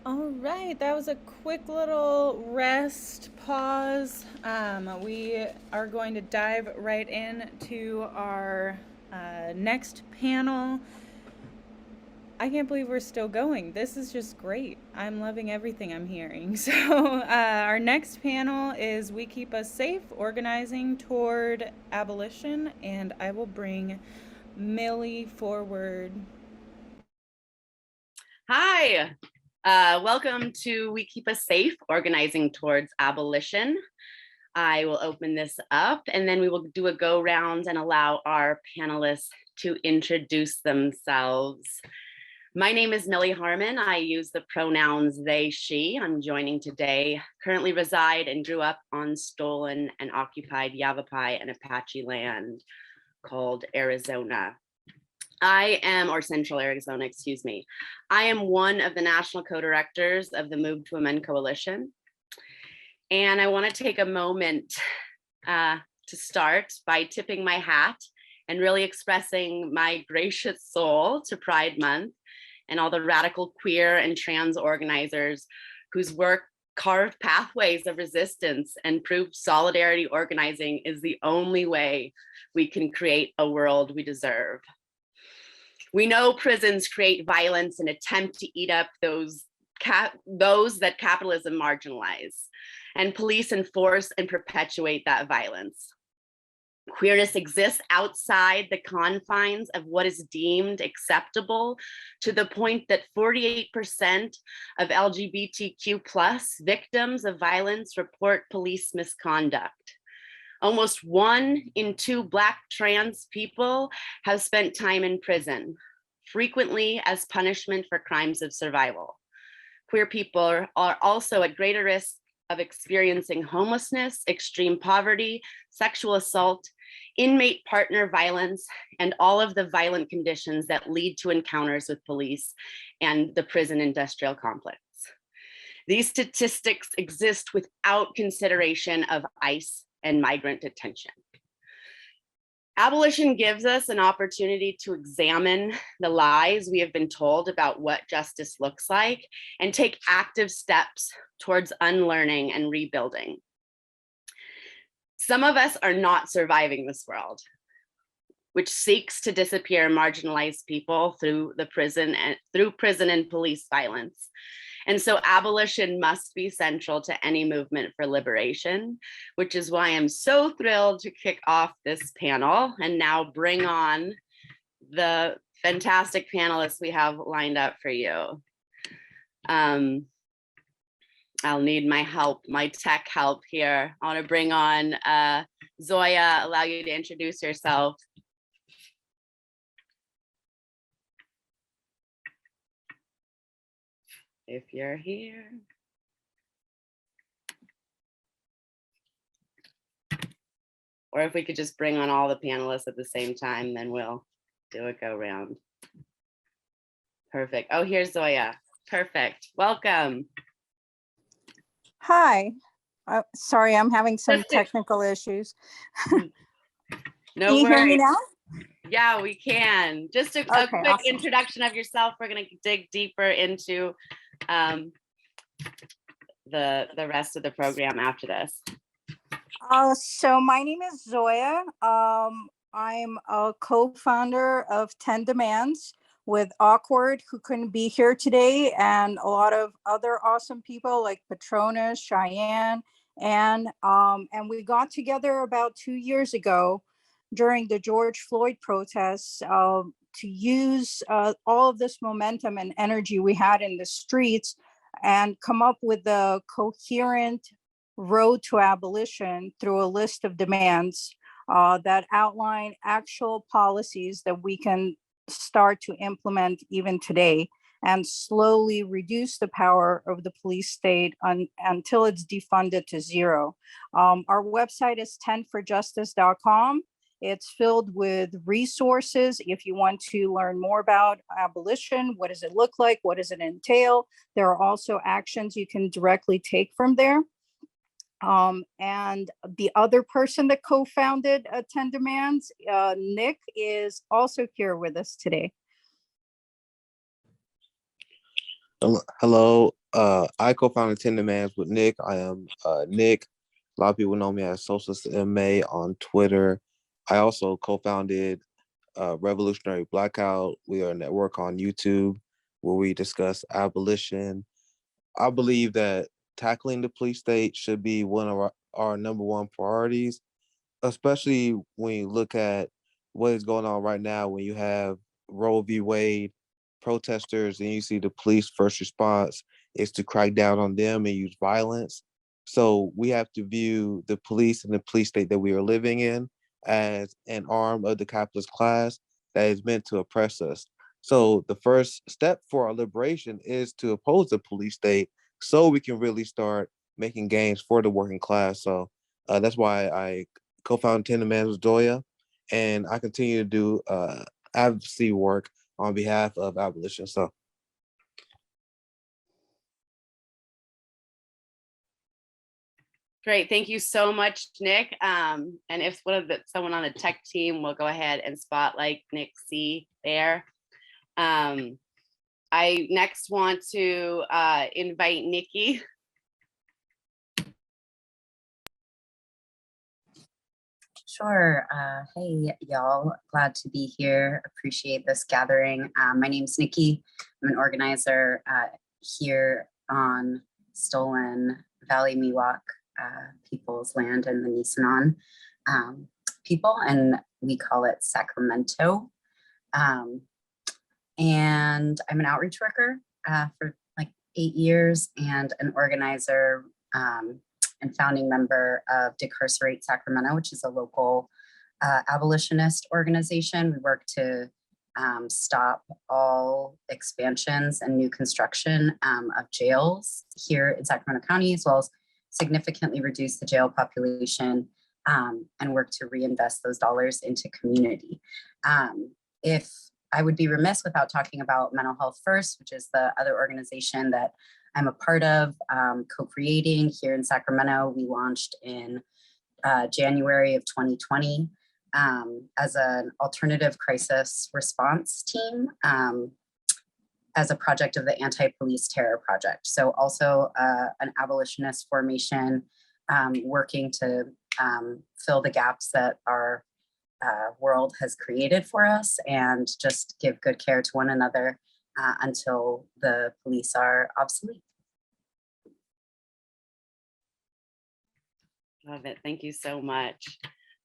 All right, that was a quick little rest pause. We are going to dive right into our next panel. I can't believe we're still going. This is just great. I'm loving everything I'm hearing. So, our next panel is We Keep Us Safe, Organizing Toward Abolition, and I will bring Millie forward. Hi, welcome to We Keep Us Safe, Organizing Towards Abolition. I will open this up and then we will do a go round and allow our panelists to introduce themselves. My name is Millie Harmon. I use the pronouns they, she. I'm joining today. Currently reside and grew up on stolen and occupied Yavapai and Apache land called Arizona. or Central Arizona, excuse me. I am one of the national co-directors of the Move to Amend Coalition. And I want to take a moment to start by tipping my hat and really expressing my gracious soul to Pride Month and all the radical queer and trans organizers whose work carved pathways of resistance and proved solidarity organizing is the only way we can create a world we deserve. We know prisons create violence and attempt to eat up those that capitalism marginalize, and police enforce and perpetuate that violence. Queerness exists outside the confines of what is deemed acceptable, to the point that 48% of LGBTQ plus victims of violence report police misconduct. Almost 1 in 2 Black trans people have spent time in prison, frequently as punishment for crimes of survival. Queer people are also at greater risk of experiencing homelessness, extreme poverty, sexual assault, inmate partner violence, and all of the violent conditions that lead to encounters with police and the prison industrial complex. These statistics exist without consideration of ICE and migrant detention. Abolition gives us an opportunity to examine the lies we have been told about what justice looks like and take active steps towards unlearning and rebuilding. Some of us are not surviving this world, which seeks to disappear marginalized people through prison and police violence. And so abolition must be central to any movement for liberation, which is why I'm so thrilled to kick off this panel and now bring on the fantastic panelists we have lined up for you. I'll need my help, my tech help here. I want to bring on Zoya, allow you to introduce yourself. If you're here. Or if we could just bring on all the panelists at the same time, then we'll do a go round. Perfect. Oh, here's Zoya. Perfect. Welcome. Hi. Sorry, I'm having some technical issues. No Can you hear me worries. now? Yeah, we can. Just a quick awesome. introduction of yourself. We're going to dig deeper into the rest of the program after this. So my name is Zoya. I'm a co-founder of 10 Demands with Awkward, who couldn't be here today, and a lot of other awesome people like Patronus, Cheyenne, and we got together about 2 years ago during the George Floyd protests to use all of this momentum and energy we had in the streets and come up with a coherent road to abolition through a list of demands that outline actual policies that we can start to implement even today and slowly reduce the power of the police state until it's defunded to zero. Our website is 10forjustice.com. It's filled with resources if you want to learn more about abolition. What does it look like? What does it entail? There are also actions you can directly take from there. And the other person that co-founded 10 Demands, Nick, is also here with us today. Hello. I co-founded 10 Demands with Nick. I am Nick. A lot of people know me as Socialist MA on Twitter. I also co-founded Revolutionary Blackout. We are a network on YouTube where we discuss abolition. I believe that tackling the police state should be one of our number one priorities, especially when you look at what is going on right now when you have Roe v. Wade protesters and you see the police first response is to crack down on them and use violence. So we have to view the police and the police state that we are living in as an arm of the capitalist class that is meant to oppress us. So the first step for our liberation is to oppose the police state so we can really start making gains for the working class. So that's why I co-founded 10 Demands with Joya, and I continue to do advocacy work on behalf of Abolition. So Great, thank you so much, Nick. And if someone on the tech team will go ahead and spotlight Nick C there. I next want to invite Nikki. Sure. Hey, y'all. Glad to be here. Appreciate this gathering. My name's Nikki. I'm an organizer here on stolen Valley Miwok people's land in the Nisenan people, and we call it Sacramento. And I'm an outreach worker for like 8 years and an organizer and founding member of Decarcerate Sacramento, which is a local abolitionist organization. We work to stop all expansions and new construction of jails here in Sacramento County, as well as significantly reduce the jail population and work to reinvest those dollars into community. If I would be remiss without talking about Mental Health First, which is the other organization that I'm a part of, co-creating here in Sacramento. We launched in January of 2020 as an alternative crisis response team as a project of the Anti-Police Terror Project. So also an abolitionist formation working to fill the gaps that our world has created for us and just give good care to one another until the police are obsolete. Love it. Thank you so much.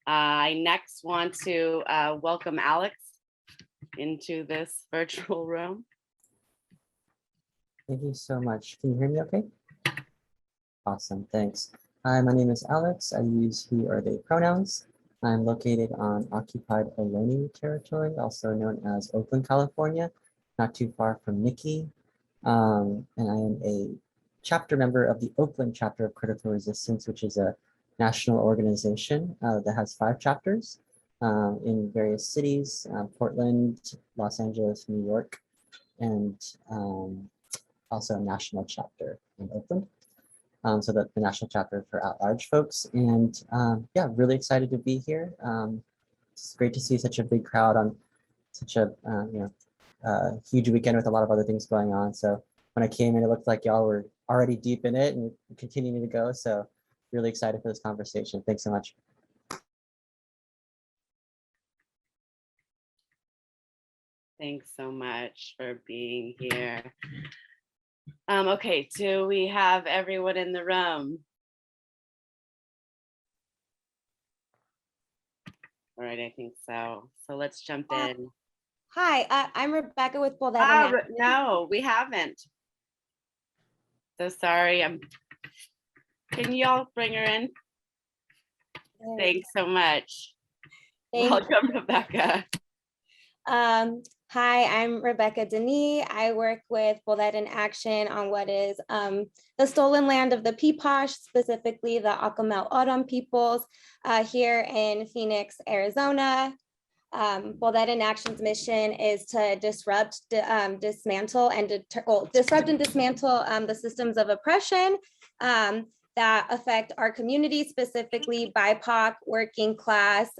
I next want to welcome Alex into this virtual room. Thank you so much. Can you hear me okay? Awesome, thanks. Hi, my name is Alex. I use he or they pronouns. I'm located on occupied Ohlone territory, also known as Oakland, California, not too far from Nikki. And I am a chapter member of the Oakland chapter of Critical Resistance, which is a national organization that has 5 chapters in various cities, Portland, Los Angeles, New York, and also a national chapter in Oakland. So the national chapter for at-large folks. And yeah, really excited to be here. It's great to see such a big crowd on such a huge weekend with a lot of other things going on. So when I came in, it looked like y'all were already deep in it and continuing to go. So really excited for this conversation. Thanks so much. Thanks so much for being here. Okay, do we have everyone in the room? All right, I think so. So let's jump in. Hi, I'm Rebecca with Bold. No, we haven't. So sorry. Can y'all bring her in? Thanks so much. Welcome, Rebecca. Hi, I'm Rebecca Denis. I work with Bold in Action on what is the stolen land of the Peeposh, specifically the Acamel Autumn peoples here in Phoenix, Arizona. Bold in Action's mission is to disrupt, dismantle, and disrupt and dismantle the systems of oppression that affect our community, specifically BIPOC, working class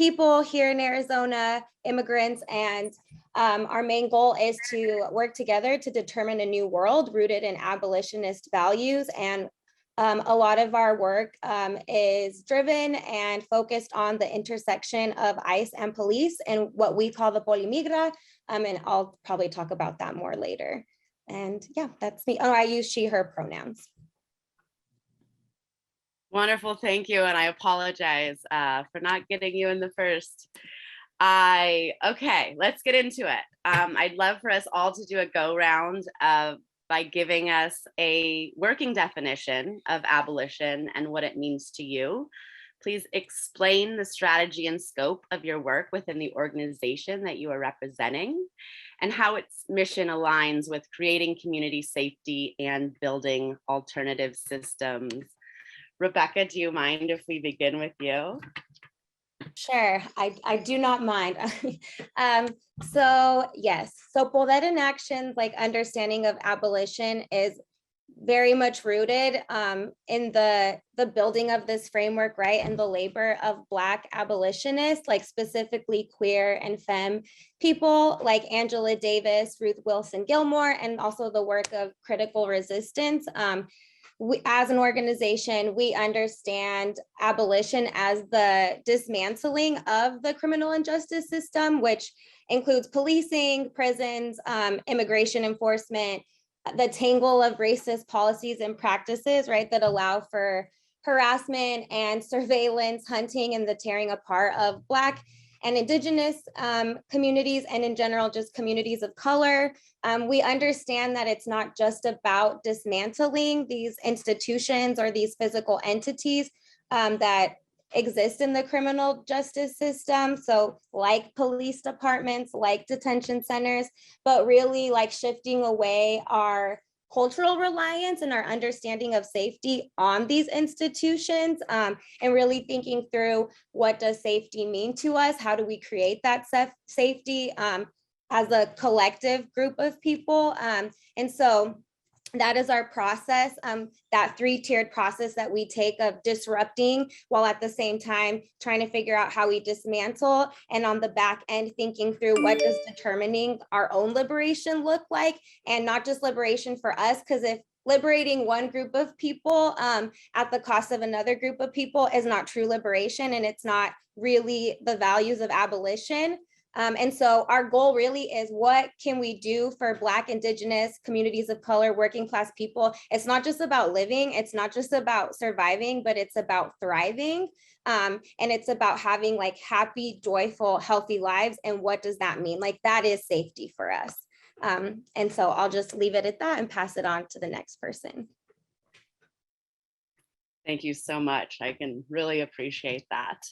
people here in Arizona, immigrants, and our main goal is to work together to determine a new world rooted in abolitionist values. And a lot of our work is driven and focused on the intersection of ICE and police and what we call the polimigra. And I'll probably talk about that more later. And yeah, that's me. Oh, I use she, her pronouns. Wonderful, thank you. And I apologize for not getting you in the first. Okay, let's get into it. I'd love for us all to do a go round by giving us a working definition of abolition and what it means to you. Please explain the strategy and scope of your work within the organization that you are representing and how its mission aligns with creating community safety and building alternative systems. Rebecca, do you mind if we begin with you? Sure, I do not mind. So yes, so Poder in Action, like understanding of abolition is very much rooted in the building of this framework, right? And the labor of Black abolitionists, like specifically queer and femme people like Angela Davis, Ruth Wilson Gilmore, and also the work of Critical Resistance. We, as an organization, we understand abolition as the dismantling of the criminal and justice system, which includes policing, prisons, immigration enforcement, the tangle of racist policies and practices, right, that allow for harassment and surveillance, hunting, and the tearing apart of Black and Indigenous communities, and in general, just communities of color. We understand that it's not just about dismantling these institutions or these physical entities that exist in the criminal justice system. So like police departments, like detention centers, but really like shifting away our cultural reliance and our understanding of safety on these institutions, and really thinking through what does safety mean to us? How do we create that safety as a collective group of people? And so that is our process, that three-tiered process that we take of disrupting while at the same time trying to figure out how we dismantle, and on the back end thinking through what does determining our own liberation look like, and not just liberation for us, because if liberating one group of people at the cost of another group of people is not true liberation, and it's not really the values of abolition. And so our goal really is, what can we do for Black, Indigenous, communities of color, working class people? It's not just about living, it's not just about surviving, but it's about thriving. And it's about having like happy, joyful, healthy lives. And what does that mean? Like that is safety for us. And so I'll just leave it at that and pass it on to the next person. Thank you so much. I can really appreciate that.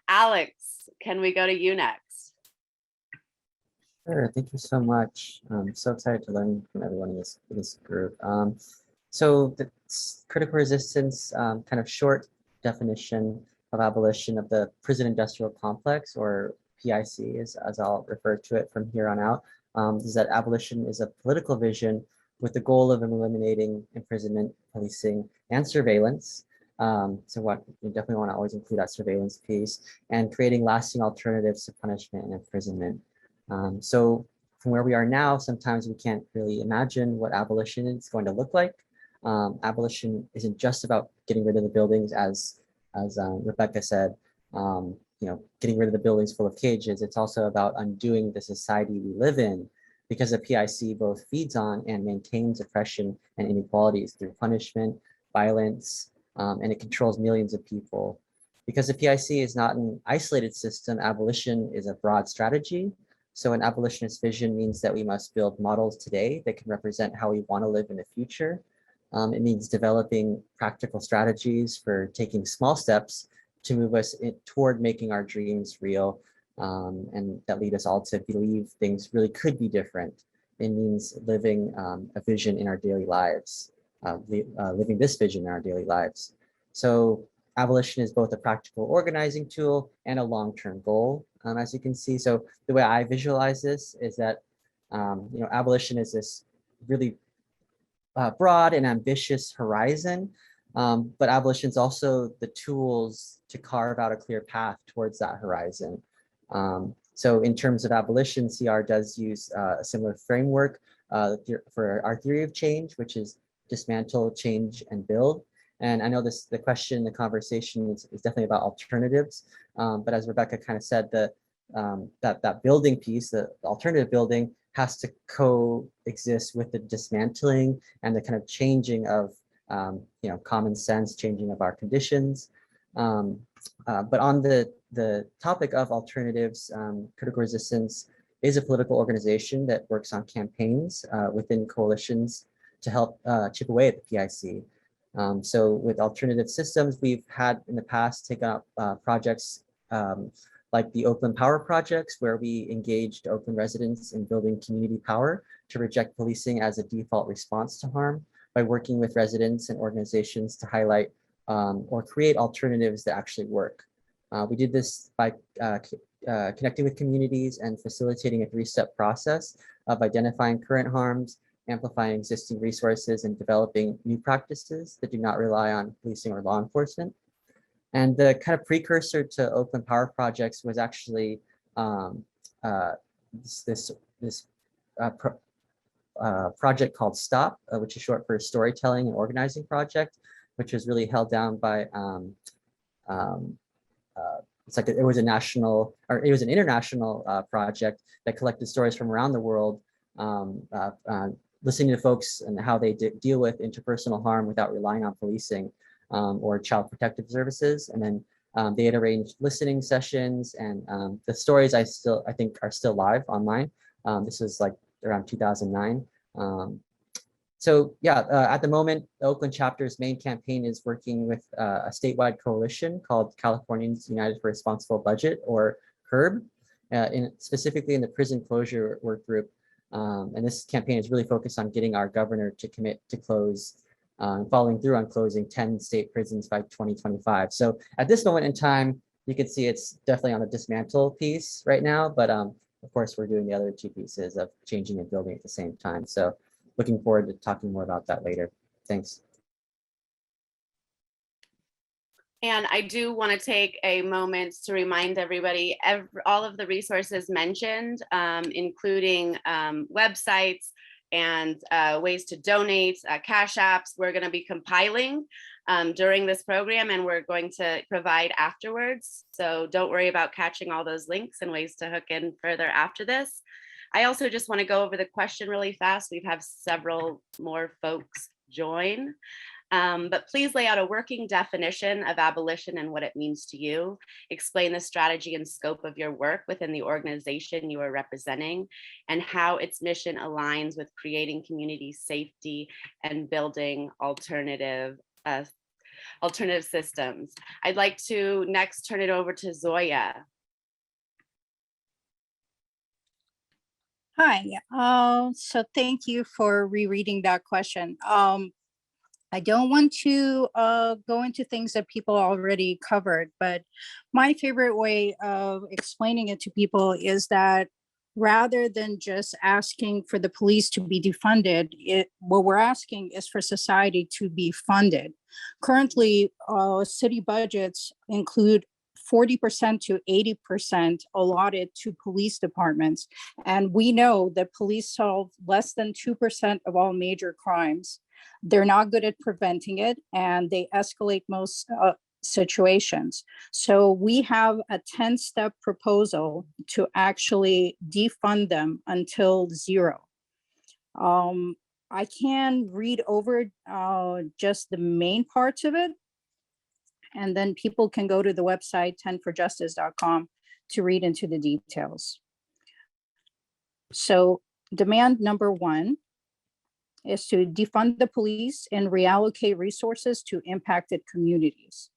Alex, can we go to you next? Sure, thank you so much. I'm so excited to learn from everyone in this group. So the critical resistance, kind of short definition of abolition of the prison industrial complex, or PIC, as I'll refer to it from here on out, is that abolition is a political vision with the goal of eliminating imprisonment, policing, and surveillance. So what you definitely want to always include that surveillance piece, and creating lasting alternatives to punishment and imprisonment. So from where we are now, sometimes we can't really imagine what abolition is going to look like. Abolition isn't just about getting rid of the buildings, as Rebecca said, getting rid of the buildings full of cages. It's also about undoing the society we live in, because the PIC both feeds on and maintains oppression and inequalities through punishment, violence, and it controls millions of people. Because the PIC is not an isolated system, abolition is a broad strategy. So an abolitionist vision means that we must build models today that can represent how we want to live in the future. It means developing practical strategies for taking small steps to move us toward making our dreams real, and that lead us all to believe things really could be different. It means living a vision in our daily lives, living this vision in our daily lives. So abolition is both a practical organizing tool and a long-term goal, as you can see. So the way I visualize this is that abolition is this really broad and ambitious horizon But abolition is also the tools to carve out a clear path towards that horizon. So in terms of abolition, CR does use a similar framework for our theory of change, which is dismantle, change, and build. And I know the question, the conversation is definitely about alternatives. But as Rebecca kind of said, that building piece, the alternative building, has to coexist with the dismantling and the kind of changing of common sense, changing of our conditions. But on the topic of alternatives, Critical Resistance is a political organization that works on campaigns within coalitions to help chip away at the PIC. So with alternative systems, we've had in the past taken up projects like the Oakland Power Projects, where we engaged Oakland residents in building community power to reject policing as a default response to harm by working with residents and organizations to highlight or create alternatives that actually work. We did this by connecting with communities and facilitating a 3-step process of identifying current harms, amplifying existing resources, and developing new practices that do not rely on policing or law enforcement. And the kind of precursor to Oakland Power Projects was actually this project called STOP, which is short for Storytelling and Organizing Project, which was really held down by it was an international project that collected stories from around the world, listening to folks and how they deal with interpersonal harm without relying on policing or child protective services. And then they had arranged listening sessions, and the stories I think are still live online. This was like around 2009. So yeah, at the moment, the Oakland chapter's main campaign is working with a statewide coalition called Californians United for Responsible Budget, or CURB, specifically in the prison closure work group. And this campaign is really focused on getting our governor to commit to close, following through on closing 10 state prisons by 2025. So at this moment in time, you can see it's definitely on the dismantle piece right now, but of course, we're doing the other 2 pieces of changing and building at the same time. So looking forward to talking more about that later. Thanks. And I do want to take a moment to remind everybody, all of the resources mentioned, including websites and ways to donate, cash apps, we're going to be compiling during this program, and we're going to provide afterwards. So don't worry about catching all those links and ways to hook in further after this. I also just want to go over the question really fast. We've had several more folks join. But please lay out a working definition of abolition and what it means to you. Explain the strategy and scope of your work within the organization you are representing, and how its mission aligns with creating community safety and building alternative systems. I'd like to next turn it over to Zoya. Hi, so thank you for rereading that question. I don't want to go into things that people already covered, but my favorite way of explaining it to people is that rather than just asking for the police to be defunded, what we're asking is for society to be funded. Currently, city budgets include 40% to 80% allotted to police departments. And we know that police solve less than 2% of all major crimes. They're not good at preventing it, and they escalate most situations. So we have a 10-step proposal to actually defund them until 0. I can read over just the main parts of it, and then people can go to the website 10forjustice.com to read into the details. So demand number 1 is to defund the police and reallocate resources to impacted communities.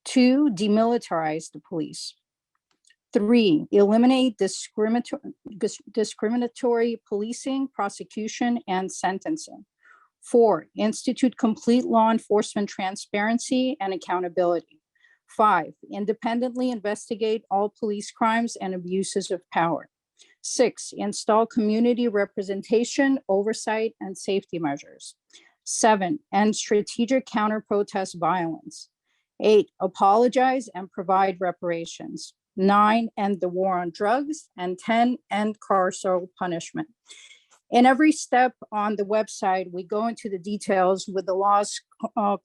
2, demilitarize the police. 3, eliminate discriminatory policing, prosecution, and sentencing. 4, institute complete law enforcement transparency and accountability. 5, independently investigate all police crimes and abuses of power. 6, install community representation, oversight, and safety measures. 7, end strategic counter-protest violence. 8, apologize and provide reparations. 9, end the war on drugs. And 10, end carceral punishment. In every step on the website, we go into the details with the laws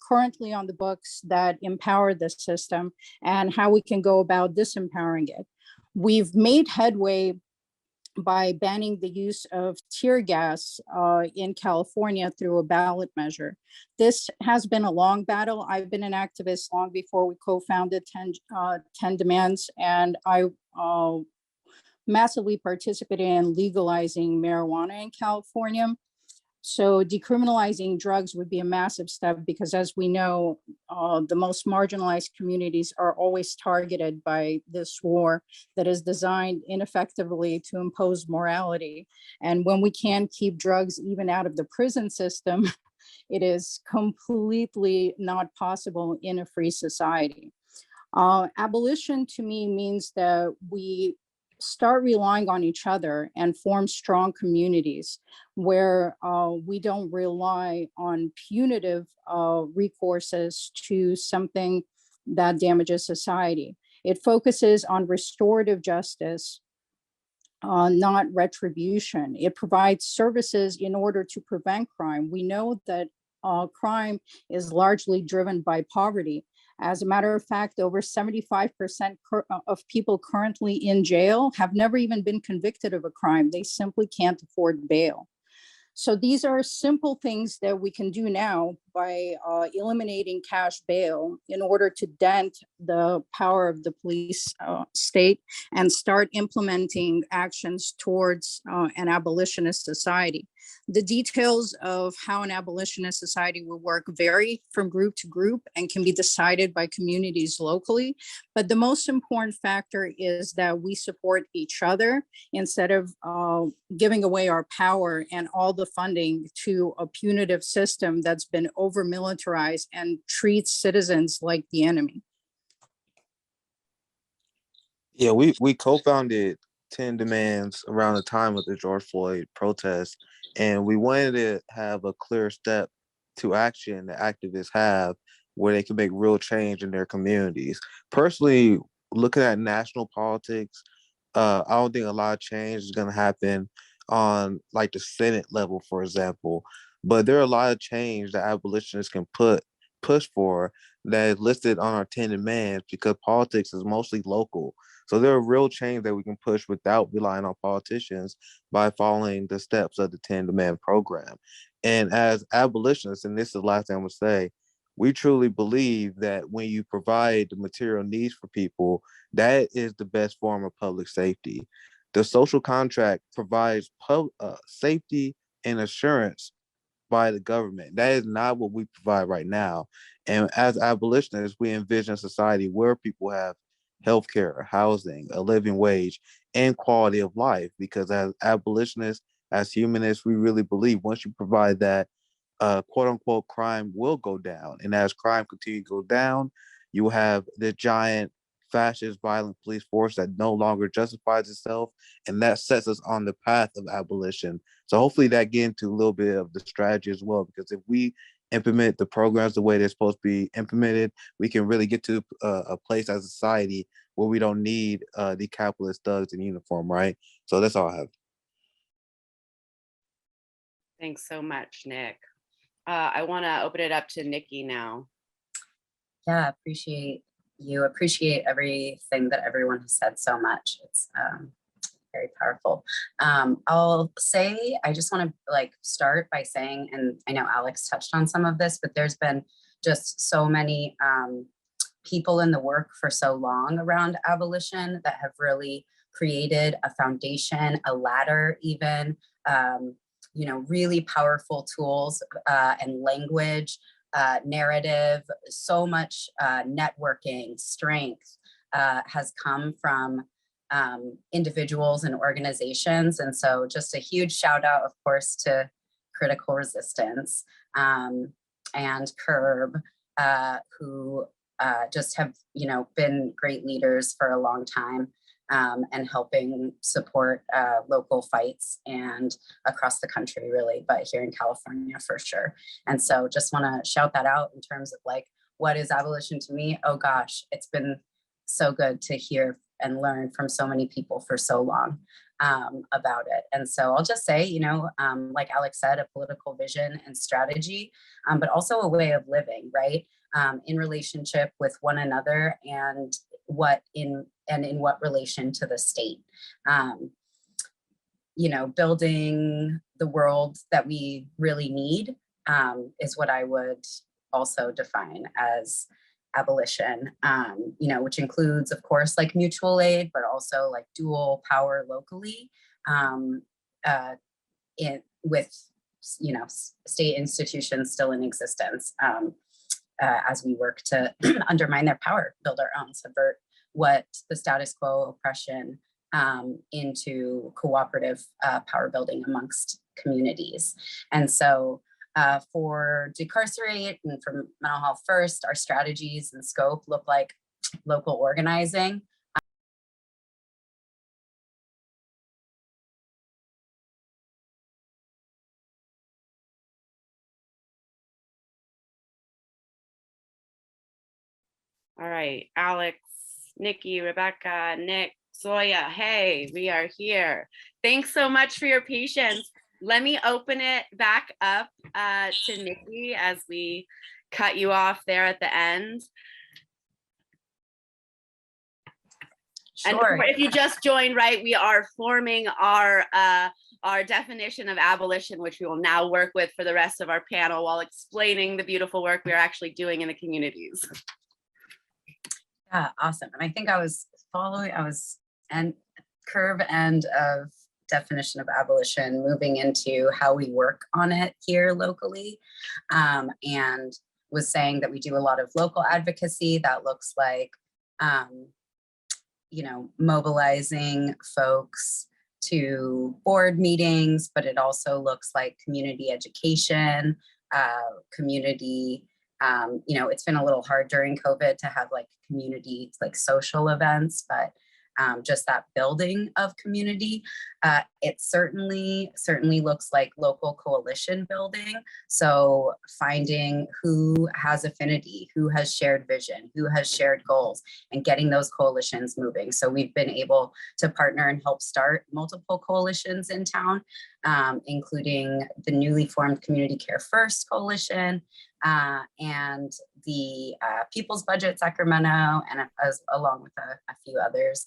currently on the books that empower the system and how we can go about disempowering it. We've made headway by banning the use of tear gas in California through a ballot measure. This has been a long battle. I've been an activist long before we co-founded 10 Demands, and I massively participated in legalizing marijuana in California. So decriminalizing drugs would be a massive step because, as we know, the most marginalized communities are always targeted by this war that is designed ineffectively to impose morality. And when we can't keep drugs even out of the prison system, it is completely not possible in a free society. Abolition to me means that we start relying on each other and form strong communities where we don't rely on punitive recourses to something that damages society. It focuses on restorative justice, not retribution. It provides services in order to prevent crime. We know that crime is largely driven by poverty. As a matter of fact, over 75% of people currently in jail have never even been convicted of a crime. They simply can't afford bail. So these are simple things that we can do now by eliminating cash bail in order to dent the power of the police state and start implementing actions towards an abolitionist society. The details of how an abolitionist society will work vary from group to group and can be decided by communities locally. But the most important factor is that we support each other instead of giving away our power and all the funding to a punitive system that's been over-militarized and treats citizens like the enemy. Yeah, we co-founded 10 Demands around the time of the George Floyd protests, and we wanted to have a clear step to action that activists have where they can make real change in their communities. Personally, looking at national politics, I don't think a lot of change is going to happen on like the Senate level, for example. But there are a lot of change that abolitionists can push for that is listed on our 10 demands because politics is mostly local. So there are real change that we can push without relying on politicians by following the steps of the 10 demand program. And as abolitionists, and this is the last thing I'm gonna say, we truly believe that when you provide the material needs for people, that is the best form of public safety. The social contract provides safety and assurance by the government. That is not what we provide right now. And as abolitionists, we envision a society where people have healthcare, housing, a living wage, and quality of life. Because as abolitionists, as humanists, we really believe once you provide that, quote unquote, crime will go down. And as crime continues to go down, you have the giant fascist violent police force that no longer justifies itself. And that sets us on the path of abolition. So hopefully that get into a little bit of the strategy as well, because if we implement the programs the way they're supposed to be implemented, we can really get to a place as a society where we don't need the capitalist thugs in uniform, right? So that's all I have. Thanks so much, Nick. I want to open it up to Nikki now. Yeah, appreciate everything that everyone has said so much. It's very powerful. I'll say, I just want to start by saying, and I know Alex touched on some of this, but there's been just so many people in the work for so long around abolition that have really created a foundation, a ladder even, really powerful tools and language, narrative, so much networking, strength has come from individuals and organizations. And so just a huge shout out, of course, to Critical Resistance and Curb, who just have, been great leaders for a long time. and helping support local fights and across the country, really, but here in California for sure. And so just want to shout that out in terms of like, what is abolition to me? Oh gosh, it's been so good to hear and learn from so many people for so long about it. And so I'll just say, like Alex said, a political vision and strategy, but also a way of living, right? In relationship with one another and in what relation to the state. Building the world that we really need is what I would also define as abolition, which includes, of course, like mutual aid, but also like dual power locally with state institutions still in existence as we work to undermine their power, build our own, subvert what the status quo oppression into cooperative power building amongst communities. And so for Decarcerate and for Mental Health First, our strategies and scope look like local organizing. All right, Alex, Nikki, Rebecca, Nick, Zoya, hey, we are here. Thanks so much for your patience. Let me open it back up to Nikki as we cut you off there at the end. Sure. And if you just joined, right, we are forming our definition of abolition, which we will now work with for the rest of our panel while explaining the beautiful work we are actually doing in the communities. Yeah, awesome. And I think I was curve end of definition of abolition, moving into how we work on it here locally, and was saying that we do a lot of local advocacy that looks like, mobilizing folks to board meetings, but it also looks like community education, community. It's been a little hard during COVID to have like community, like social events, but just that building of community. It certainly looks like local coalition building. So finding who has affinity, who has shared vision, who has shared goals, and getting those coalitions moving. So we've been able to partner and help start multiple coalitions in town, including the newly formed Community Care First Coalition, and the People's Budget Sacramento, and along with a few others.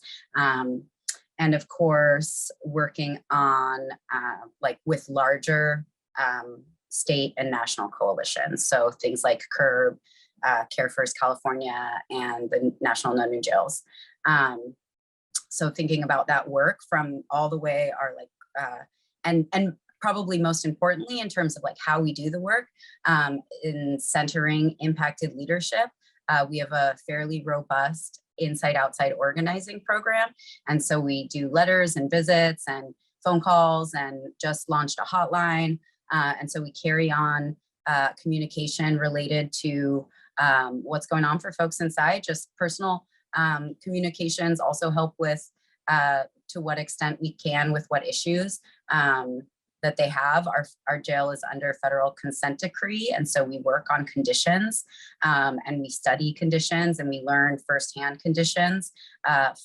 And of course, working on with larger state and national coalitions. So things like CURB, Care First California, and the National No New Jails. So thinking about that work from all the way and probably most importantly, in terms of like how we do the work, in centering impacted leadership, we have a fairly robust inside-outside organizing program. And so we do letters and visits and phone calls and just launched a hotline. And so we carry on communication related to what's going on for folks inside, just personal communications, also help with to what extent we can with what issues that they have. Our jail is under federal consent decree. And so we work on conditions and we study conditions and we learn firsthand conditions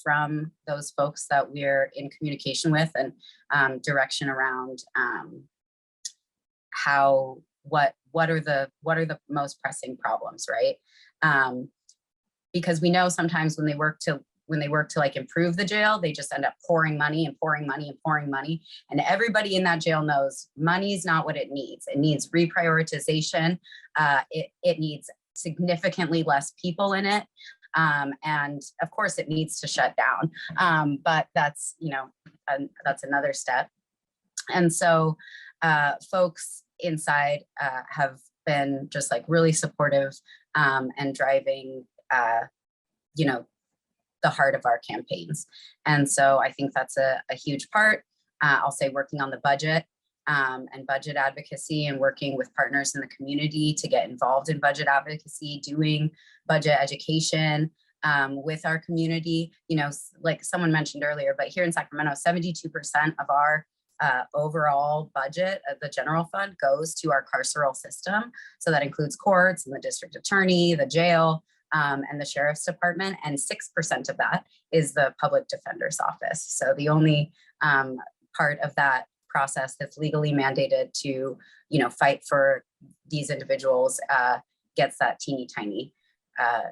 from those folks that we're in communication with, and direction around what are the most pressing problems, right? Because we know sometimes when they work to like improve the jail, they just end up pouring money and pouring money and pouring money. And everybody in that jail knows money is not what it needs. It needs reprioritization. It needs significantly less people in it. And of course it needs to shut down. But that's, that's another step. And so folks inside have been just like really supportive and driving, the heart of our campaigns. And so I think that's a huge part. I'll say working on the budget and budget advocacy and working with partners in the community to get involved in budget advocacy, doing budget education, with our community. You know, like someone mentioned earlier, but here in Sacramento, 72% of our overall budget of the general fund goes to our carceral system. So that includes courts and the district attorney, the jail, and the sheriff's department, and 6% of that is the public defender's office. So the only part of that process that's legally mandated to, you know, fight for these individuals gets that teeny tiny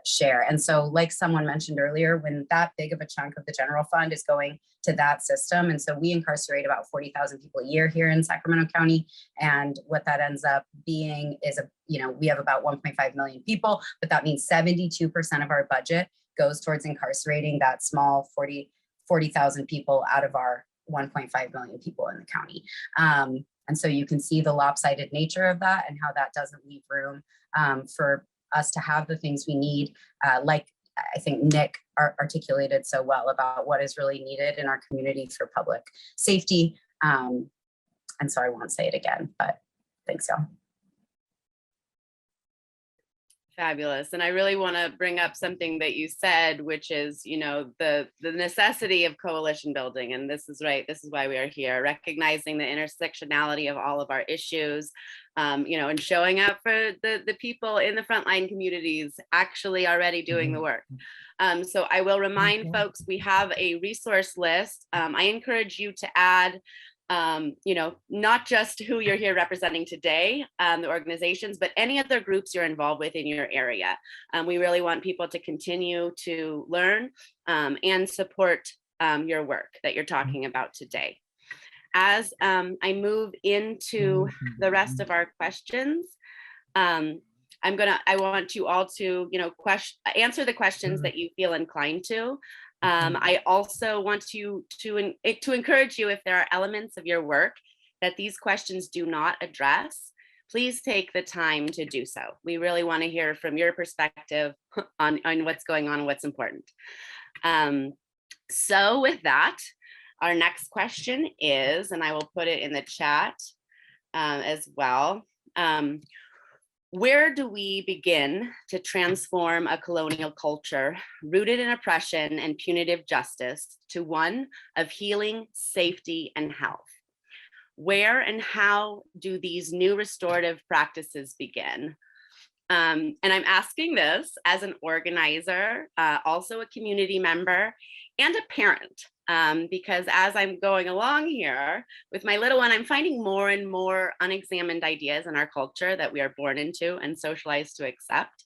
share. And so like someone mentioned earlier, when that big of a chunk of the general fund is going to that system, and so we incarcerate about 40,000 people a year here in Sacramento County, and what that ends up being is, you know, we have about 1.5 million people, but that means 72% of our budget goes towards incarcerating that small 40,000 people out of our 1.5 million people in the county. And so you can see the lopsided nature of that and how that doesn't leave room for us to have the things we need, like I think Nick articulated so well about what is really needed in our community for public safety. And so I won't say it again, but thanks, y'all. Fabulous. And I really want to bring up something that you said, which is, you know, the necessity of coalition building. And this is right. This is why we are here, recognizing the intersectionality of all of our issues, you know, and showing up for the people in the frontline communities actually already doing the work. So I will remind folks, we have a resource list. I encourage you to add you know, not just who you're here representing today, the organizations, but any other groups you're involved with in your area. We really want people to continue to learn and support your work that you're talking about today. As I move into the rest of our questions, I want you all to, you know, answer the questions that you feel inclined to. I also want to encourage you, if there are elements of your work that these questions do not address, please take the time to do so. We really want to hear from your perspective on what's going on and what's important. So with that, our next question is, and I will put it in the chat as well. Where do we begin to transform a colonial culture rooted in oppression and punitive justice to one of healing, safety, and health? Where and how do these new restorative practices begin? And I'm asking this as an organizer, also a community member, and a parent. Because as I'm going along here with my little one, I'm finding more and more unexamined ideas in our culture that we are born into and socialized to accept.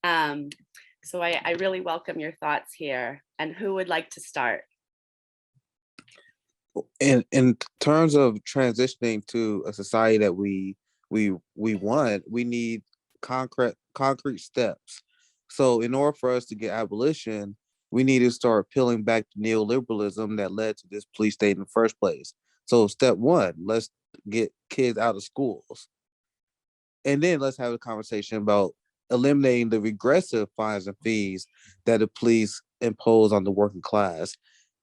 So I really welcome your thoughts here. And who would like to start? In terms of transitioning to a society that we want, we need concrete steps. So in order for us to get abolition, we need to start peeling back the neoliberalism that led to this police state in the first place. So step one, let's get kids out of schools. And then let's have a conversation about eliminating the regressive fines and fees that the police impose on the working class.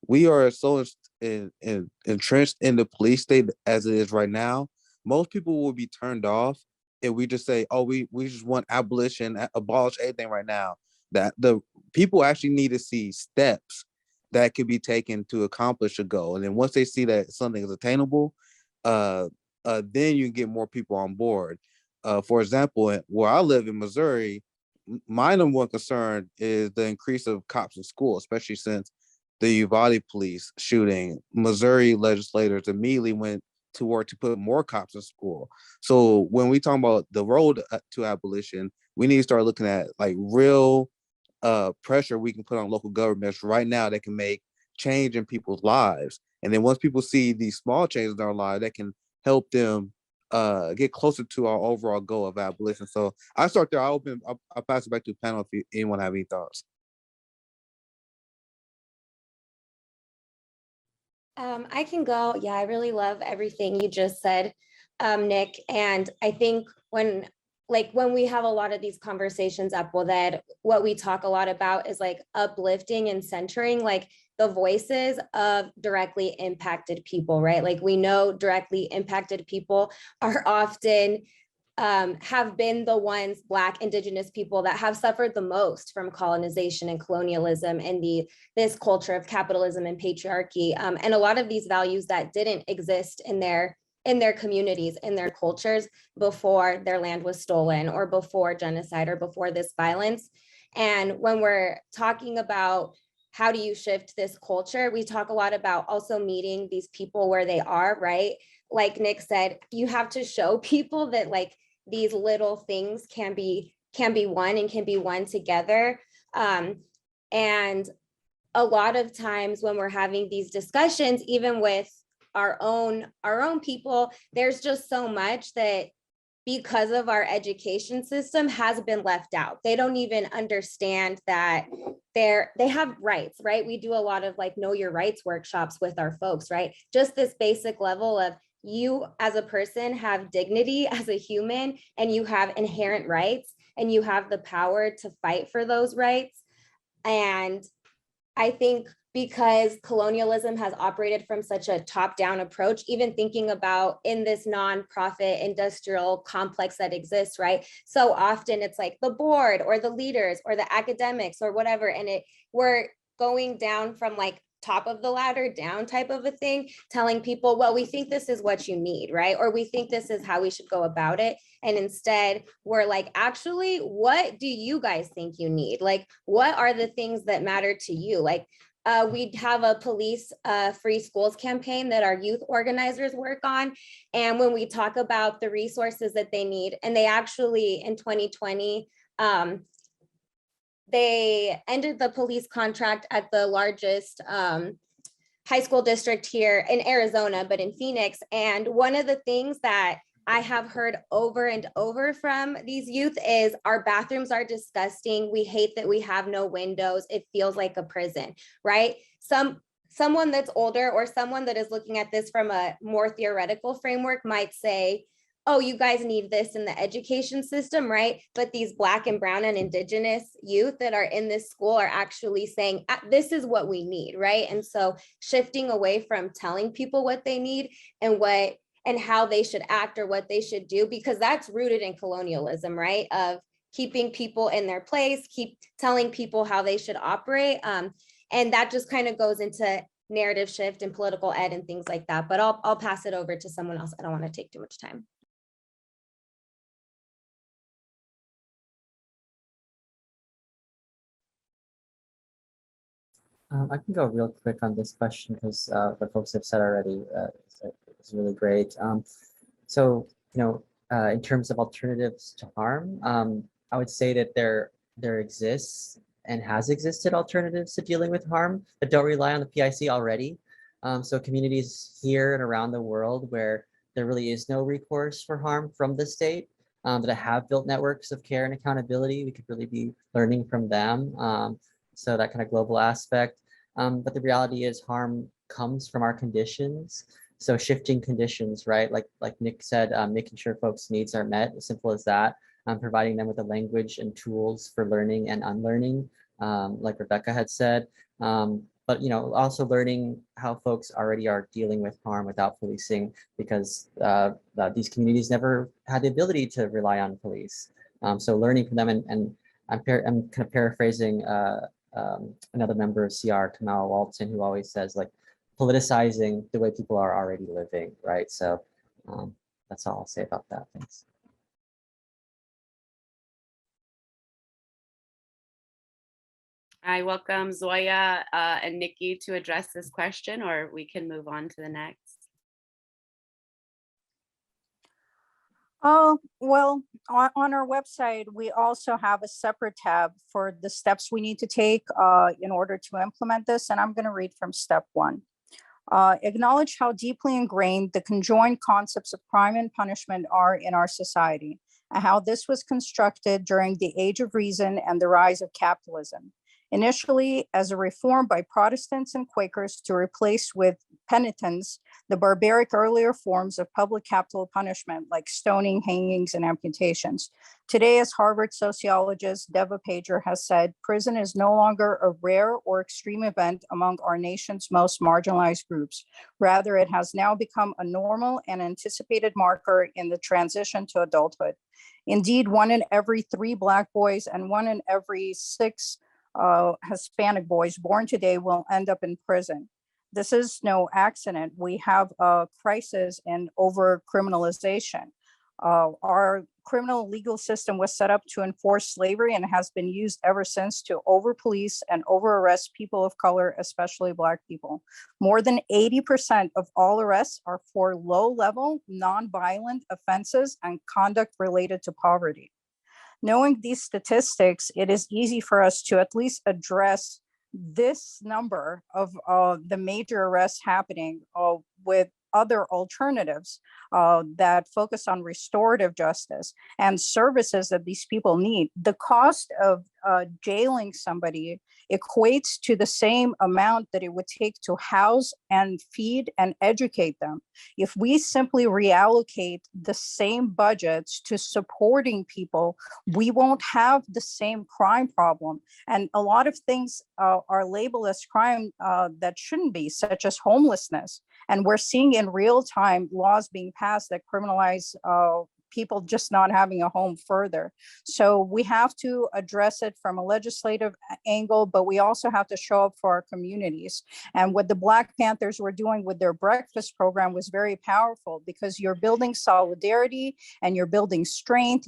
We are so entrenched in the police state as it is right now. Most people will be turned off if we just say, oh, we just want abolition, abolish everything right now. That the people actually need to see steps that could be taken to accomplish a goal. And then once they see that something is attainable, then you can get more people on board. For example, where I live in Missouri, my number one concern is the increase of cops in school, especially since the Uvalde police shooting. Missouri legislators immediately went to work to put more cops in school. So when we talk about the road to abolition, we need to start looking at like real pressure we can put on local governments right now that can make change in people's lives. And then once people see these small changes in their lives, that can help them get closer to our overall goal of abolition. So I start there. I'll pass it back to the panel if anyone have any thoughts. I can go. Yeah, I really love everything you just said, Nick. And I think when we have a lot of these conversations up, well, that what we talk a lot about is like uplifting and centering like the voices of directly impacted people, right? Like we know directly impacted people are often have been the ones, Black, Indigenous people, that have suffered the most from colonization and colonialism and this culture of capitalism and patriarchy, and a lot of these values that didn't exist in their communities, in their cultures before their land was stolen or before genocide or before this violence. And when we're talking about how do you shift this culture, we talk a lot about also meeting these people where they are, right? Like Nick said, you have to show people that like these little things can be won and can be won together. And a lot of times when we're having these discussions, even with our own people, there's just so much that because of our education system has been left out. They don't even understand that they have rights, right? We do a lot of like know your rights workshops with our folks, right? Just this basic level of you as a person have dignity as a human, and you have inherent rights, and you have the power to fight for those rights. And I think because colonialism has operated from such a top-down approach, even thinking about in this nonprofit industrial complex that exists, right? So often it's like the board or the leaders or the academics or whatever, and we're going down from like top of the ladder down type of a thing, telling people, well, we think this is what you need, right? Or we think this is how we should go about it. And instead we're like, actually, what do you guys think you need? Like, what are the things that matter to you? Like, we have a police free schools campaign that our youth organizers work on. And when we talk about the resources that they need, and they actually in 2020, they ended the police contract at the largest high school district here in Arizona, but in Phoenix. And one of the things that I have heard over and over from these youth is our bathrooms are disgusting. We hate that we have no windows. It feels like a prison, right? Someone that's older or someone that is looking at this from a more theoretical framework might say, oh, you guys need this in the education system, right? But these Black and Brown and Indigenous youth that are in this school are actually saying, this is what we need, right? And so shifting away from telling people what they need and how they should act or what they should do, because that's rooted in colonialism, right? Of keeping people in their place, keep telling people how they should operate. And that just kind of goes into narrative shift and political ed and things like that. But I'll pass it over to someone else. I don't want to take too much time. I can go real quick on this question because the folks have said already is really great. So, in terms of alternatives to harm, I would say that there exists and has existed alternatives to dealing with harm that don't rely on the PIC already. So communities here and around the world where there really is no recourse for harm from the state, that have built networks of care and accountability, we could really be learning from them. So that kind of global aspect. But the reality is harm comes from our conditions. So shifting conditions, right? Like Nick said, making sure folks' needs are met, as simple as that. Providing them with the language and tools for learning and unlearning, like Rebecca had said. But also learning how folks already are dealing with harm without policing, because these communities never had the ability to rely on police. So learning from them, and I'm kind of paraphrasing another member of CR, Kamala Walton, who always says, like, politicizing the way people are already living, right? So that's all I'll say about that. Thanks. I welcome Zoya and Nikki to address this question, or we can move on to the next. Oh, well, on our website, we also have a separate tab for the steps we need to take in order to implement this. And I'm going to read from step 1. Acknowledge how deeply ingrained the conjoined concepts of crime and punishment are in our society, and how this was constructed during the age of reason and the rise of capitalism. Initially as a reform by Protestants and Quakers to replace with penitence, the barbaric earlier forms of public capital punishment like stoning, hangings, and amputations. Today, as Harvard sociologist Deva Pager has said, prison is no longer a rare or extreme event among our nation's most marginalized groups. Rather, it has now become a normal and anticipated marker in the transition to adulthood. Indeed, 1 in every 3 Black boys and 1 in every 6 Hispanic boys born today will end up in prison. This is no accident. We have a crisis in over-criminalization. Our criminal legal system was set up to enforce slavery and has been used ever since to over-police and over-arrest people of color, especially Black people. More than 80% of all arrests are for low-level, non-violent offenses and conduct related to poverty. Knowing these statistics, it is easy for us to at least address this number of the major arrests happening with other alternatives that focus on restorative justice and services that these people need. The cost of jailing somebody equates to the same amount that it would take to house and feed and educate them. If we simply reallocate the same budgets to supporting people, we won't have the same crime problem. And a lot of things are labeled as crime that shouldn't be, such as homelessness. And we're seeing in real time laws being passed that criminalize people just not having a home further. So we have to address it from a legislative angle, but we also have to show up for our communities. And what the Black Panthers were doing with their breakfast program was very powerful, because you're building solidarity and you're building strength.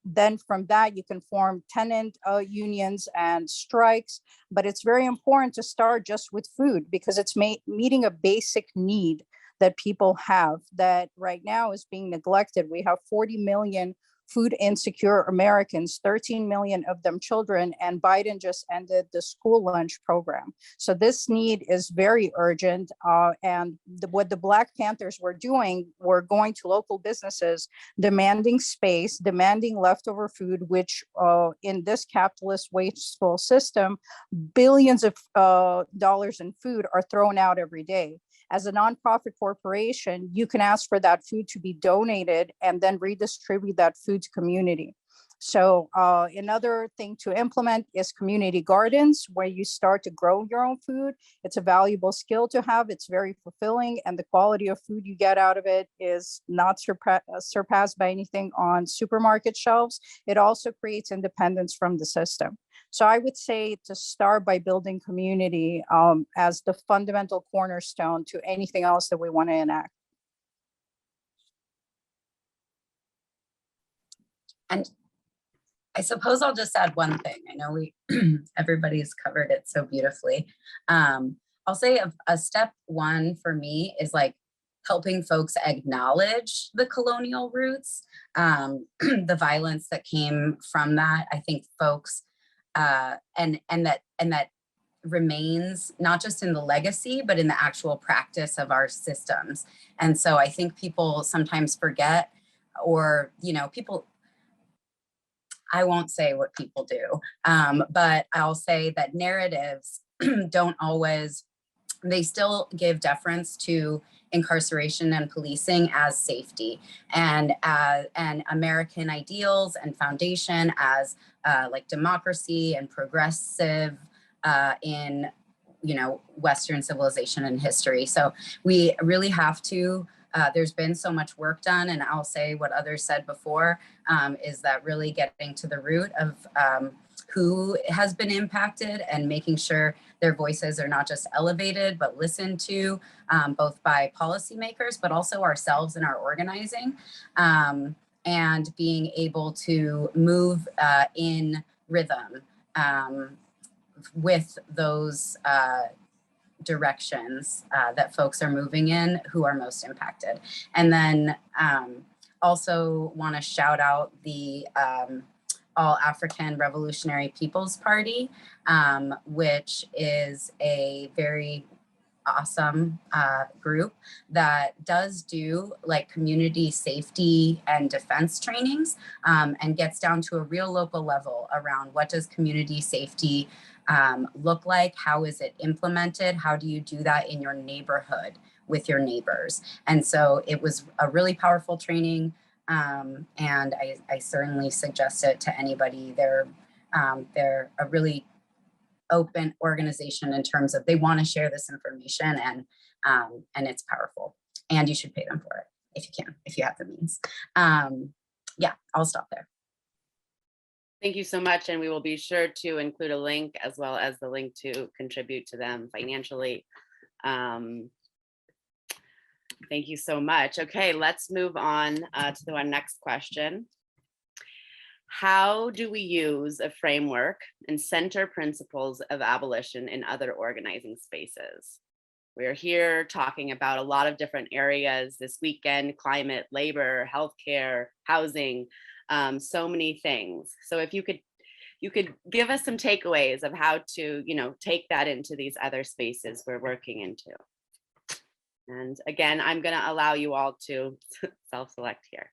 Then from that, you can form tenant unions and strikes. But it's very important to start just with food, because it's meeting a basic need that people have that right now is being neglected. We have 40 million food insecure Americans, 13 million of them children, and Biden just ended the school lunch program. So this need is very urgent. What the Black Panthers were doing were going to local businesses, demanding space, demanding leftover food, which in this capitalist wasteful system, billions of dollars in food are thrown out every day. As a nonprofit corporation, you can ask for that food to be donated and then redistribute that food to community. So another thing to implement is community gardens, where you start to grow your own food. It's a valuable skill to have. It's very fulfilling, and the quality of food you get out of it is not surpassed by anything on supermarket shelves. It also creates independence from the system. So I would say to start by building community as the fundamental cornerstone to anything else that we want to enact. And I suppose I'll just add one thing. I know everybody's covered it so beautifully. I'll say a step one for me is like helping folks acknowledge the colonial roots, the violence that came from that. I think folks and that remains not just in the legacy, but in the actual practice of our systems. And so I think people sometimes forget, or, people, I won't say what people do, but I'll say that narratives don't always, they still give deference to incarceration and policing as safety and American ideals and foundation as like democracy and progressive in Western civilization and history. So we really have to, there's been so much work done, and I'll say what others said before, is that really getting to the root of who has been impacted and making sure their voices are not just elevated, but listened to, both by policymakers, but also ourselves in our organizing, and being able to move in rhythm with those directions that folks are moving in who are most impacted. And then also want to shout out the All African Revolutionary People's Party, which is a very awesome group that does do like community safety and defense trainings, and gets down to a real local level around what does community safety look like? How is it implemented? How do you do that in your neighborhood with your neighbors? And so it was a really powerful training. And I certainly suggest it to anybody. They're a really open organization in terms of they want to share this information, and it's powerful, and you should pay them for it if you can, if you have the means. Yeah, I'll stop there. Thank you so much. And we will be sure to include a link as well as the link to contribute to them financially. Thank you so much. Okay, let's move on to our next question. How do we use a framework and center principles of abolition in other organizing spaces? We're here talking about a lot of different areas this weekend: climate, labor, healthcare, housing, so many things. So if you could give us some takeaways of how to, take that into these other spaces we're working into. And again, I'm going to allow you all to self-select here.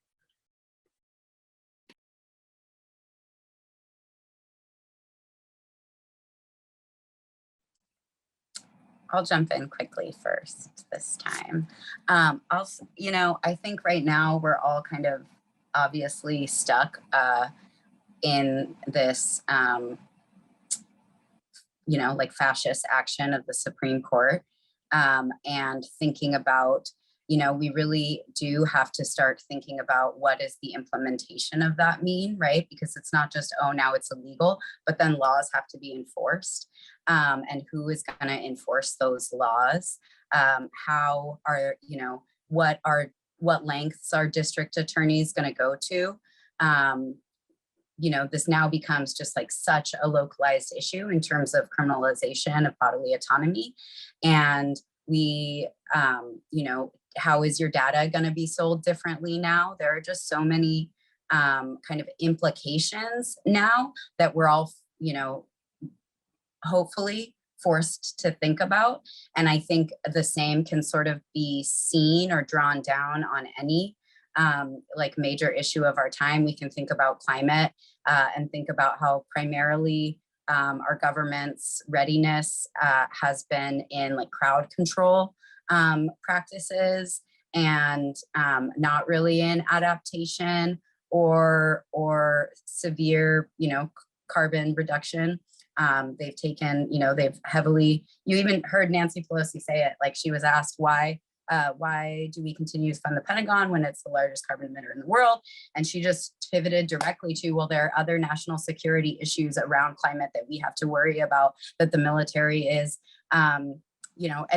I'll jump in quickly first this time. I think right now we're all kind of obviously stuck in this, like fascist action of the Supreme Court, and thinking about, we really do have to start thinking about what does the implementation of that mean, right? Because it's not just, oh, now it's illegal, but then laws have to be enforced. And who is going to enforce those laws? How are, what lengths are district attorneys going to go to? This now becomes just like such a localized issue in terms of criminalization of bodily autonomy. And we, how is your data going to be sold differently now? There are just so many kind of implications now that we're all, hopefully forced to think about. And I think the same can sort of be seen or drawn down on any like major issue of our time. We can think about climate and think about how primarily our government's readiness has been in like crowd control practices, and not really in adaptation or severe, carbon reduction. They've taken, they've heavily, you even heard Nancy Pelosi say it, like she was asked why do we continue to fund the Pentagon when it's the largest carbon emitter in the world? And she just pivoted directly to, well, there are other national security issues around climate that we have to worry about, that the military is, and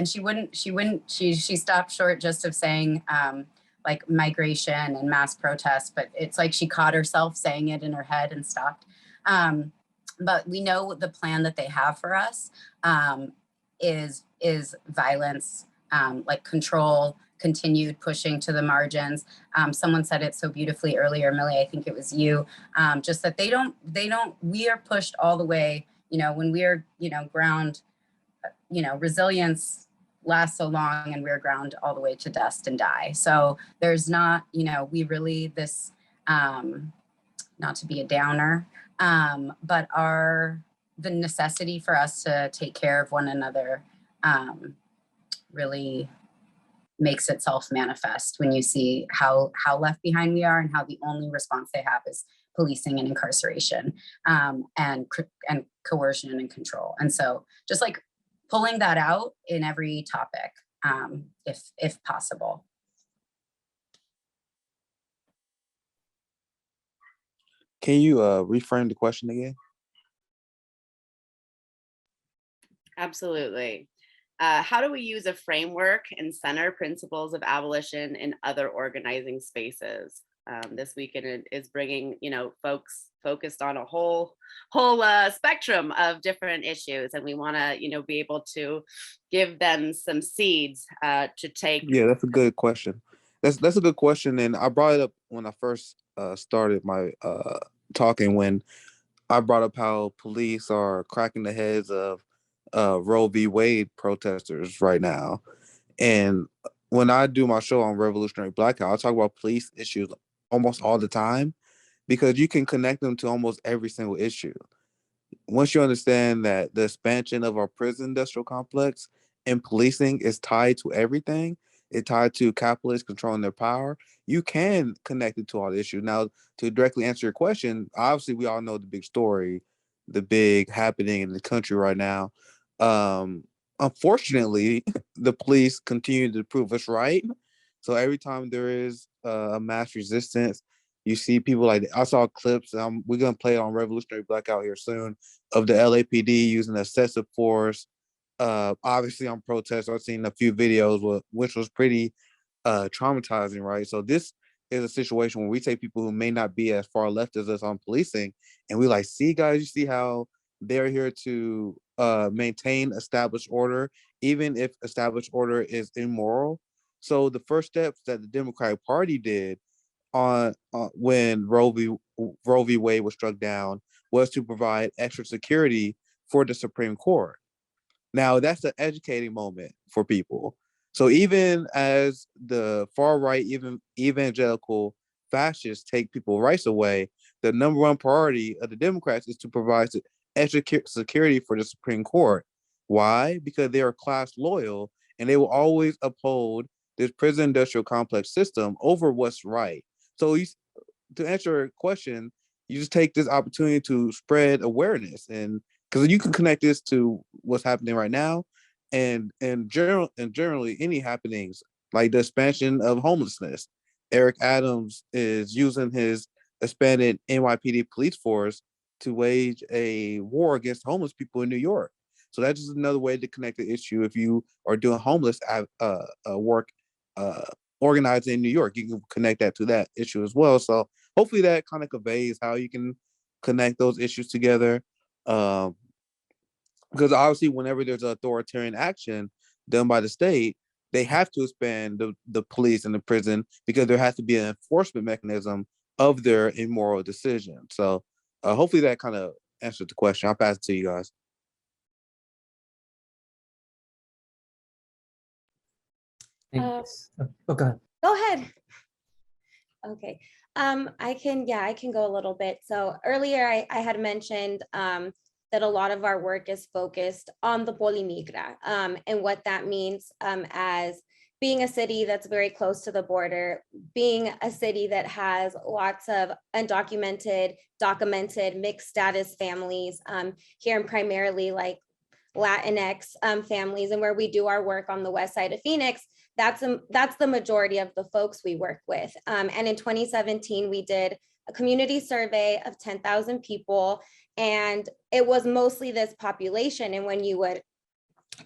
she stopped short just of saying like migration and mass protests, but it's like she caught herself saying it in her head and stopped. But we know the plan that they have for us is violence, like control, continued pushing to the margins. Someone said it so beautifully earlier, Millie, I think it was you, just that we are pushed all the way, when we're, ground, resilience lasts so long and we're ground all the way to dust and die. So there's not, we really, this, not to be a downer, but the necessity for us to take care of one another really makes itself manifest when you see how left behind we are, and how the only response they have is policing and incarceration, and coercion and control. And so just like pulling that out in every topic, if possible. Can you reframe the question again? Absolutely. How do we use a framework and center principles of abolition in other organizing spaces? This weekend is bringing, folks focused on a whole spectrum of different issues, and we want to, be able to give them some seeds to take. Yeah, that's a good question. That's a good question, and I brought it up when I first started my talking, when I brought up how police are cracking the heads of Roe v. Wade protesters right now. And when I do my show on Revolutionary Blackout, I talk about police issues almost all the time because you can connect them to almost every single issue. Once you understand that the expansion of our prison industrial complex and policing is tied to everything, it's tied to capitalists controlling their power, you can connect it to all the issues. Now, to directly answer your question, obviously we all know the big story, the big happening in the country right now. Unfortunately, the police continue to prove us right. So every time there is a mass resistance, you see people like I saw clips. We're gonna play it on Revolutionary Blackout here soon of the LAPD using excessive force. Obviously, on protests, I've seen a few videos which was pretty traumatizing, right? So this is a situation where we take people who may not be as far left as us on policing, and we like, see, guys, you see how they're here to maintain established order, even if established order is immoral. So the first steps that the Democratic Party did on when Roe v. Wade was struck down was to provide extra security for the Supreme Court. Now that's an educating moment for people. So even as the far right, even evangelical fascists take people's rights away, the number one priority of the Democrats is to provide extra security for the Supreme Court. Why? Because they are class loyal and they will always uphold this prison industrial complex system over what's right. So to answer your question, you just take this opportunity to spread awareness, and because you can connect this to what's happening right now, and generally any happenings like the expansion of homelessness. Eric Adams is using his expanded NYPD police force to wage a war against homeless people in New York. So that's just another way to connect the issue. If you are doing homeless work, uh, organizing in New York, you can connect that to that issue as well. So hopefully that kind of conveys how you can connect those issues together. Because obviously whenever there's authoritarian action done by the state, they have to expand the police and the prison because there has to be an enforcement mechanism of their immoral decision. So hopefully that kind of answered the question. I'll pass it to you guys. Thanks. Oh, go ahead. Go ahead. Okay. I can go a little bit. So earlier I had mentioned that a lot of our work is focused on the Polimigra and what that means as being a city that's very close to the border, being a city that has lots of undocumented, documented, mixed status families here, and primarily like Latinx families, and where we do our work on the west side of Phoenix, that's the majority of the folks we work with. And in 2017, we did a community survey of 10,000 people, and it was mostly this population. And when you would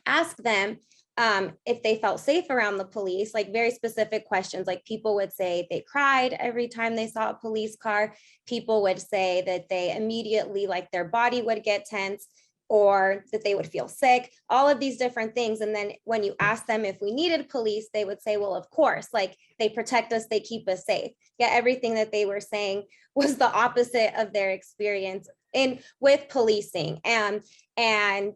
ask them if they felt safe around the police, like very specific questions, like people would say they cried every time they saw a police car. People would say that they immediately, like their body would get tense, or that they would feel sick, all of these different things. And then when you ask them if we needed police, they would say, well, of course, like they protect us, they keep us safe. Yet everything that they were saying was the opposite of their experience with policing. And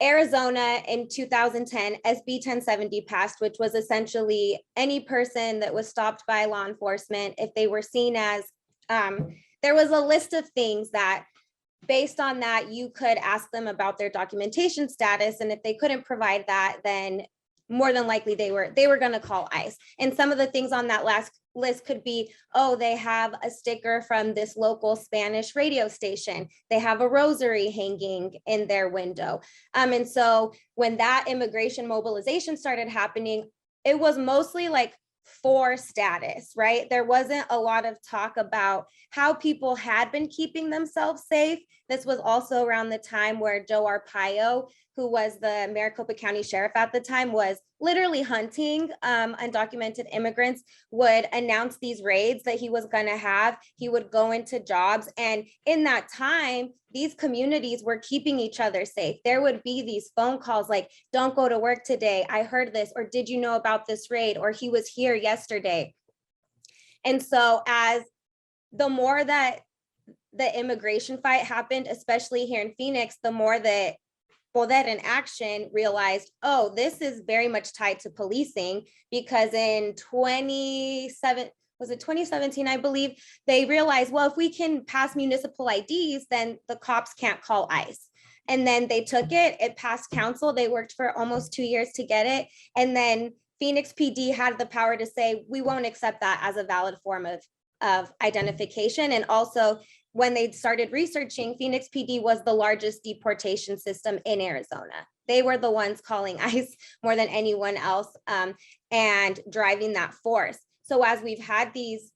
Arizona in 2010, SB 1070 passed, which was essentially any person that was stopped by law enforcement, if they were seen as, there was a list of things that based on that, you could ask them about their documentation status. And if they couldn't provide that, then more than likely they were going to call ICE. And some of the things on that last list could be, oh, they have a sticker from this local Spanish radio station. They have a rosary hanging in their window. And so when that immigration mobilization started happening, it was mostly like for status, right? There wasn't a lot of talk about how people had been keeping themselves safe. This was also around the time where Joe Arpaio, who was the Maricopa County Sheriff at the time, was literally hunting undocumented immigrants, would announce these raids that he was gonna have. He would go into jobs. And in that time, these communities were keeping each other safe. There would be these phone calls like, don't go to work today, I heard this, or did you know about this raid, or he was here yesterday. And so as the more that the immigration fight happened, especially here in Phoenix, the more that Poder in Action realized, oh, this is very much tied to policing, because in 2017, I believe, they realized, well, if we can pass municipal IDs, then the cops can't call ICE. And then they took it passed council. They worked for almost 2 years to get it. And then Phoenix PD had the power to say, we won't accept that as a valid form of identification. And also, when they started researching, Phoenix PD was the largest deportation system in Arizona. They were the ones calling ICE more than anyone else, and driving that force. So as we've had these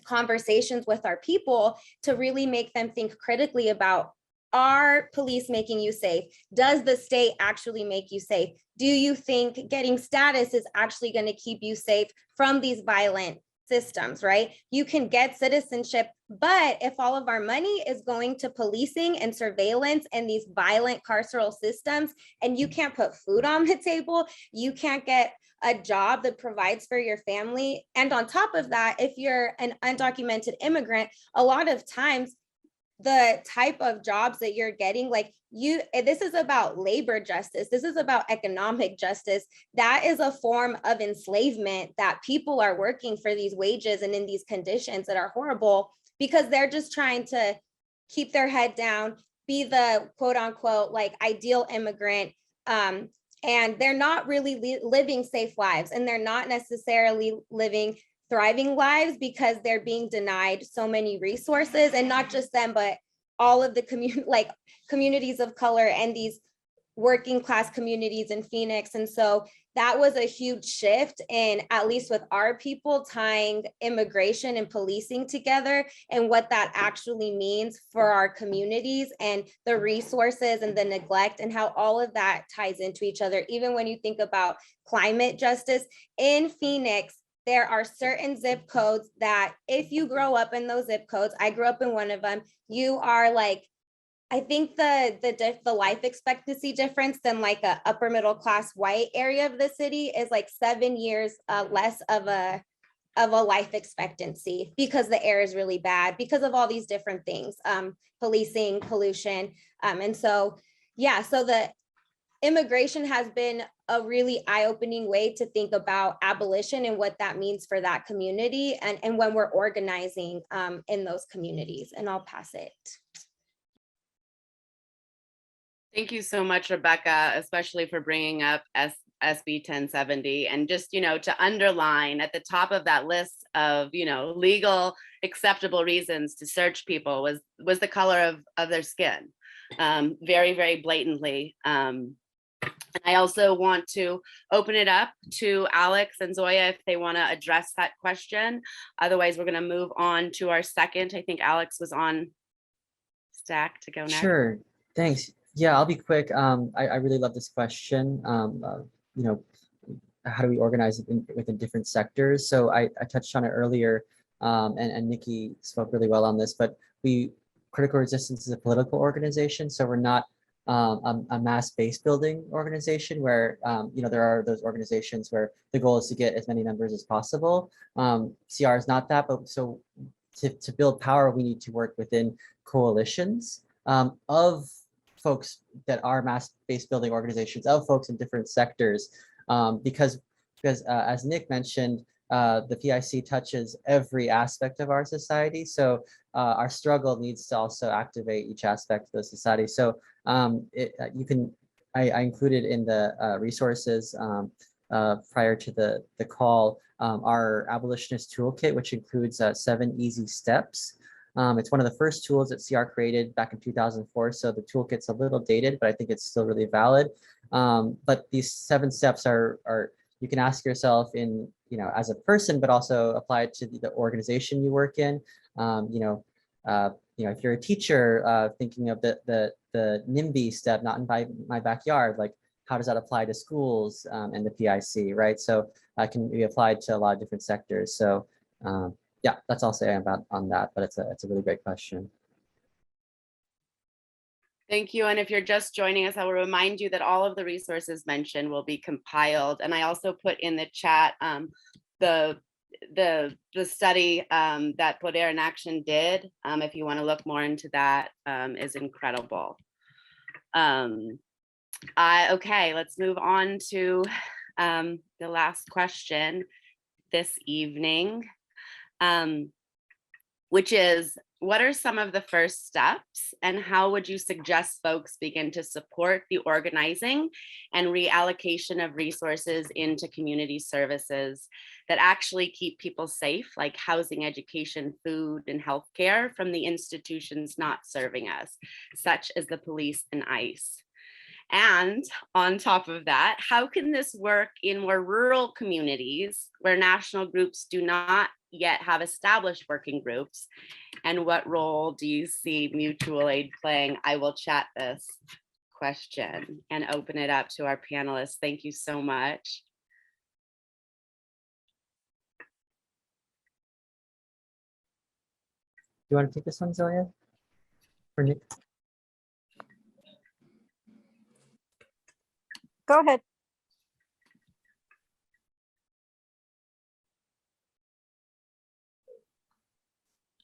conversations with our people to really make them think critically about, are police making you safe? Does the state actually make you safe? Do you think getting status is actually going to keep you safe from these violent systems, right? You can get citizenship, but if all of our money is going to policing and surveillance and these violent carceral systems, and you can't put food on the table, you can't get a job that provides for your family. And on top of that, if you're an undocumented immigrant, a lot of times the type of jobs that you're getting, like this is about labor justice. This is about economic justice. That is a form of enslavement, that people are working for these wages and in these conditions that are horrible because they're just trying to keep their head down, be the quote unquote like ideal immigrant. And they're not really living safe lives, and they're not necessarily living thriving lives because they're being denied so many resources, and not just them, but all of the communities of color and these working class communities in Phoenix. And so that was a huge shift in, at least with our people, tying immigration and policing together and what that actually means for our communities and the resources and the neglect and how all of that ties into each other. Even when you think about climate justice in Phoenix, there are certain zip codes that if you grow up in those zip codes, I grew up in one of them, you are like, I think the life expectancy difference than like a upper middle class white area of the city is like 7 years less of a life expectancy, because the air is really bad, because of all these different things, policing, pollution. And so, yeah, so the immigration has been a really eye-opening way to think about abolition and what that means for that community, and when we're organizing in those communities. And I'll pass it. Thank you so much, Rebecca, especially for bringing up SB 1070. And just, to underline at the top of that list of, legal acceptable reasons to search people was the color of their skin, very, very blatantly. And I also want to open it up to Alex and Zoya if they want to address that question. Otherwise, we're going to move on to our second. I think Alex was on stack to go next. Sure, thanks. Yeah, I'll be quick. I really love this question. How do we organize it within different sectors? So I touched on it earlier, and Nikki spoke really well on this, but Critical Resistance is a political organization, so we're not a mass base building organization where there are those organizations where the goal is to get as many members as possible. CR is not that, but so to build power, we need to work within coalitions of folks that are mass base building organizations, of folks in different sectors, because as Nick mentioned, the PIC touches every aspect of our society. So our struggle needs to also activate each aspect of the society. So I included in the resources prior to the call our Abolitionist Toolkit, which includes 7 easy steps. It's one of the first tools that CR created back in 2004. So the toolkit's a little dated, but I think it's still really valid. But these 7 steps are you can ask yourself in, as a person, but also apply it to the organization you work in. If you're a teacher, thinking of the NIMBY step, not in my backyard, like how does that apply to schools and the PIC, right? So that can be applied to a lot of different sectors. So yeah, that's all I'll say about on that, but it's a really great question. Thank you. And if you're just joining us, I will remind you that all of the resources mentioned will be compiled. And I also put in the chat the study that Poder in Action did. If you want to look more into that, is incredible. Okay, let's move on to the last question this evening, which is, what are some of the first steps and how would you suggest folks begin to support the organizing and reallocation of resources into community services that actually keep people safe, like housing, education, food, and healthcare from the institutions not serving us, such as the police and ICE? And on top of that, how can this work in more rural communities where national groups do not yet have established working groups? And what role do you see mutual aid playing? I will chat this question and open it up to our panelists. Thank you so much. You want to take this one, Zoya? Or Nick? Go ahead.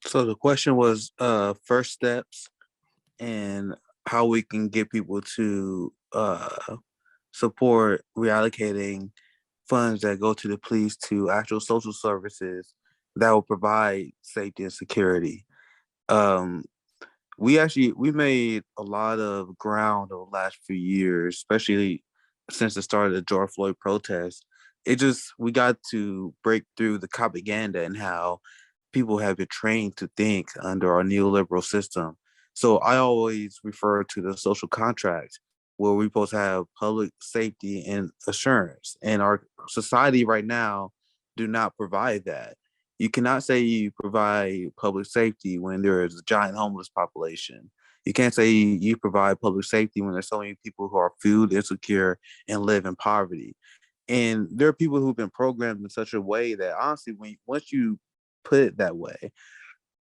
So the question was first steps and how we can get people to support reallocating funds that go to the police to actual social services that will provide safety and security. We made a lot of ground over the last few years, especially since the start of the George Floyd protests. We got to break through the propaganda and how people have been trained to think under our neoliberal system. So I always refer to the social contract where we're supposed to have public safety and assurance. And our society right now do not provide that. You cannot say you provide public safety when there is a giant homeless population. You can't say you provide public safety when there's so many people who are food insecure and live in poverty. And there are people who've been programmed in such a way that honestly, once you put it that way,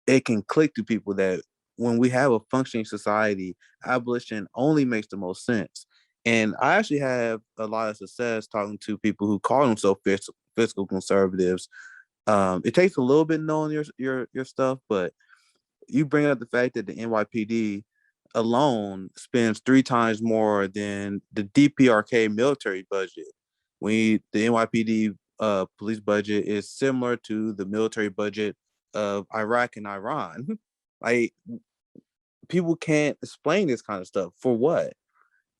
it can click to people that when we have a functioning society, abolition only makes the most sense. And I actually have a lot of success talking to people who call themselves fiscal conservatives. It takes a little bit knowing your stuff, but you bring up the fact that the NYPD alone spends 3 times more than the DPRK military budget. The NYPD police budget is similar to the military budget of Iraq and Iran. Like, people can't explain this kind of stuff. For what?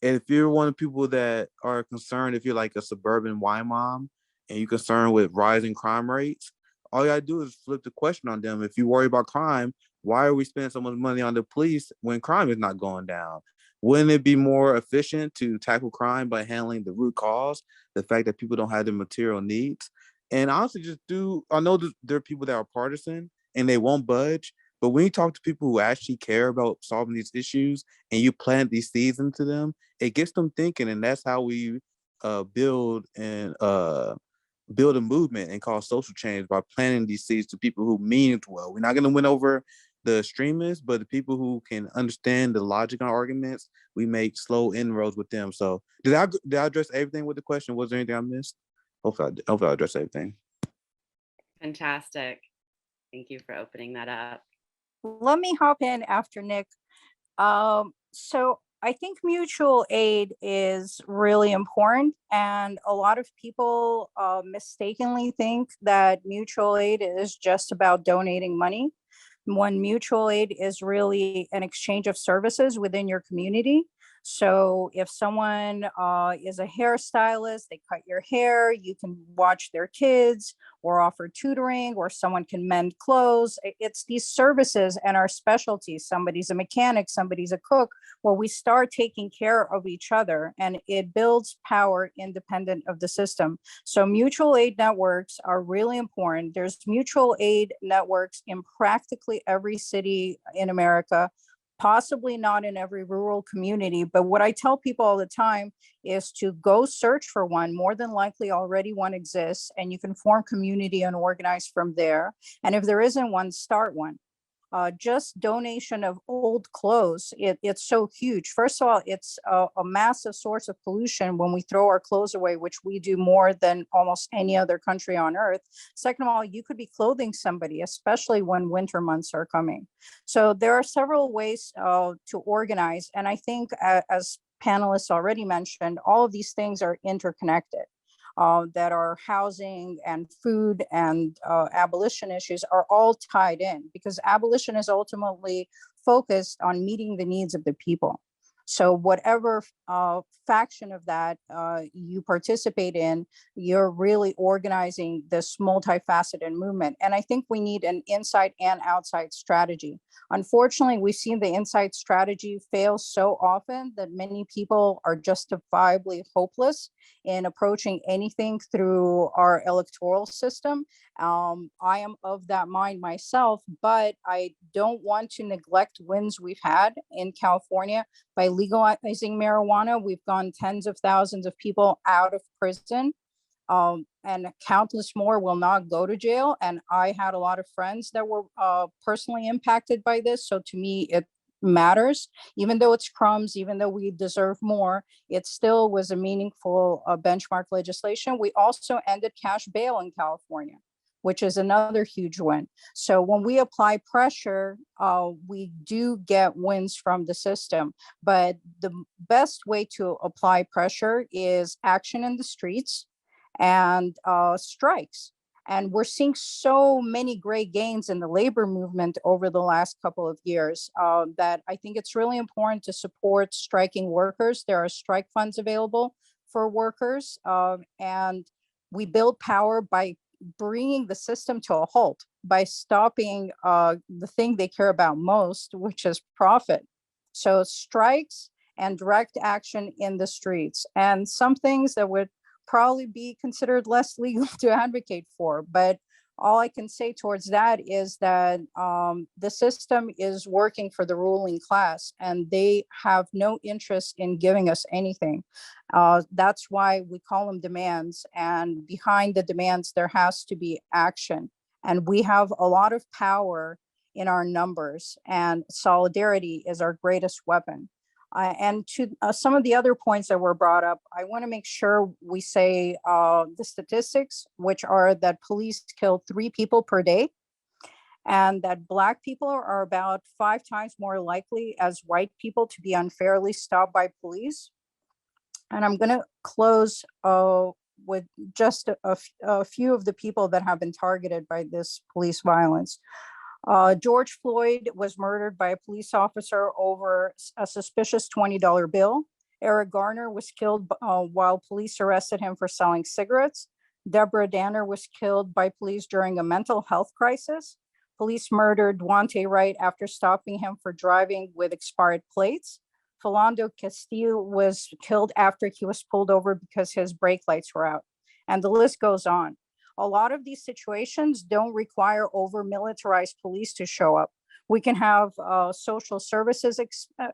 And if you're one of the people that are concerned, if you're like a suburban Y mom and you're concerned with rising crime rates, all you gotta do is flip the question on them. If you worry about crime, why are we spending so much money on the police when crime is not going down? Wouldn't it be more efficient to tackle crime by handling the root cause, the fact that people don't have the material needs? And honestly, I know there are people that are partisan and they won't budge, but when you talk to people who actually care about solving these issues and you plant these seeds into them, it gets them thinking, and that's how we build a movement and cause social change, by planting these seeds to people who mean it well. We're not going to win over the extremists, but the people who can understand the logic and arguments, we make slow inroads with them. So did I address everything with the question? Was there anything I missed? Hopefully I addressed everything. Fantastic. Thank you for opening that up. Let me hop in after Nick. So I think mutual aid is really important, and a lot of people mistakenly think that mutual aid is just about donating money, when mutual aid is really an exchange of services within your community. So if someone is a hairstylist, they cut your hair, you can watch their kids or offer tutoring, or someone can mend clothes. It's these services and our specialties. Somebody's a mechanic, somebody's a cook, where we start taking care of each other, and it builds power independent of the system. So mutual aid networks are really important. There's mutual aid networks in practically every city in America, possibly not in every rural community. But what I tell people all the time is to go search for one. More than likely already one exists, and you can form community and organize from there. And if there isn't one, start one. Just donation of old clothes, it's so huge. First of all, it's a massive source of pollution when we throw our clothes away, which we do more than almost any other country on earth. Second of all, you could be clothing somebody, especially when winter months are coming. So there are several ways to organize. And I think as panelists already mentioned, all of these things are interconnected. That our housing and food and abolition issues are all tied in, because abolition is ultimately focused on meeting the needs of the people. So whatever faction of that you participate in, you're really organizing this multifaceted movement. And I think we need an inside and outside strategy. Unfortunately, we've seen the inside strategy fail so often that many people are justifiably hopeless in approaching anything through our electoral system. I am of that mind myself, but I don't want to neglect wins we've had in California. By legalizing marijuana, we've gone tens of thousands of people out of prison. And countless more will not go to jail. And I had a lot of friends that were personally impacted by this. So to me, it matters. Even though it's crumbs, even though we deserve more, it still was a meaningful benchmark legislation. We also ended cash bail in California, which is another huge win. So when we apply pressure, we do get wins from the system. But the best way to apply pressure is action in the streets and strikes. And we're seeing so many great gains in the labor movement over the last couple of years that I think it's really important to support striking workers. There are strike funds available for workers, and we build power by bringing the system to a halt, by stopping the thing they care about most, which is profit. So strikes and direct action in the streets, and some things that would probably be considered less legal to advocate for. But all I can say towards that is that the system is working for the ruling class, and they have no interest in giving us anything. That's why we call them demands. And behind the demands, there has to be action. And we have a lot of power in our numbers, and solidarity is our greatest weapon. And to some of the other points that were brought up, I want to make sure we say the statistics, which are that police kill 3 people per day, and that Black people are about 5 times more likely as white people to be unfairly stopped by police. And I'm going to close with just a few of the people that have been targeted by this police violence. George Floyd was murdered by a police officer over a suspicious $20 bill. Eric Garner was killed while police arrested him for selling cigarettes. Deborah Danner was killed by police during a mental health crisis. Police murdered Dwante Wright after stopping him for driving with expired plates. Philando Castile was killed after he was pulled over because his brake lights were out. And the list goes on. A lot of these situations don't require over-militarized police to show up. We can have social services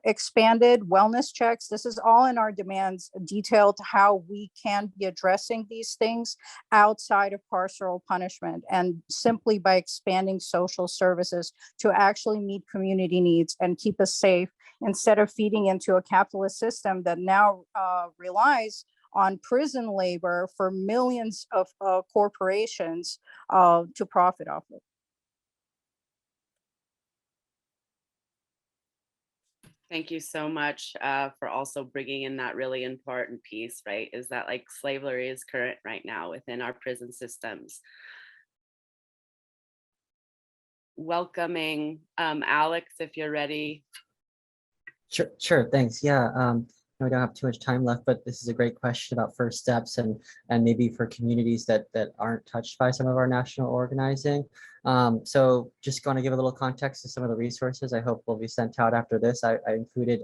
expanded, wellness checks. This is all in our demands, detailed how we can be addressing these things outside of carceral punishment, and simply by expanding social services to actually meet community needs and keep us safe, instead of feeding into a capitalist system that now relies on prison labor for millions of corporations to profit off of. Thank you so much for also bringing in that really important piece, right? Is that like slavery is current right now within our prison systems. Welcoming Alex, if you're ready. Sure, thanks. Yeah, we don't have too much time left, but this is a great question about first steps and maybe for communities that aren't touched by some of our national organizing. So just going to give a little context to some of the resources I hope will be sent out after this. I included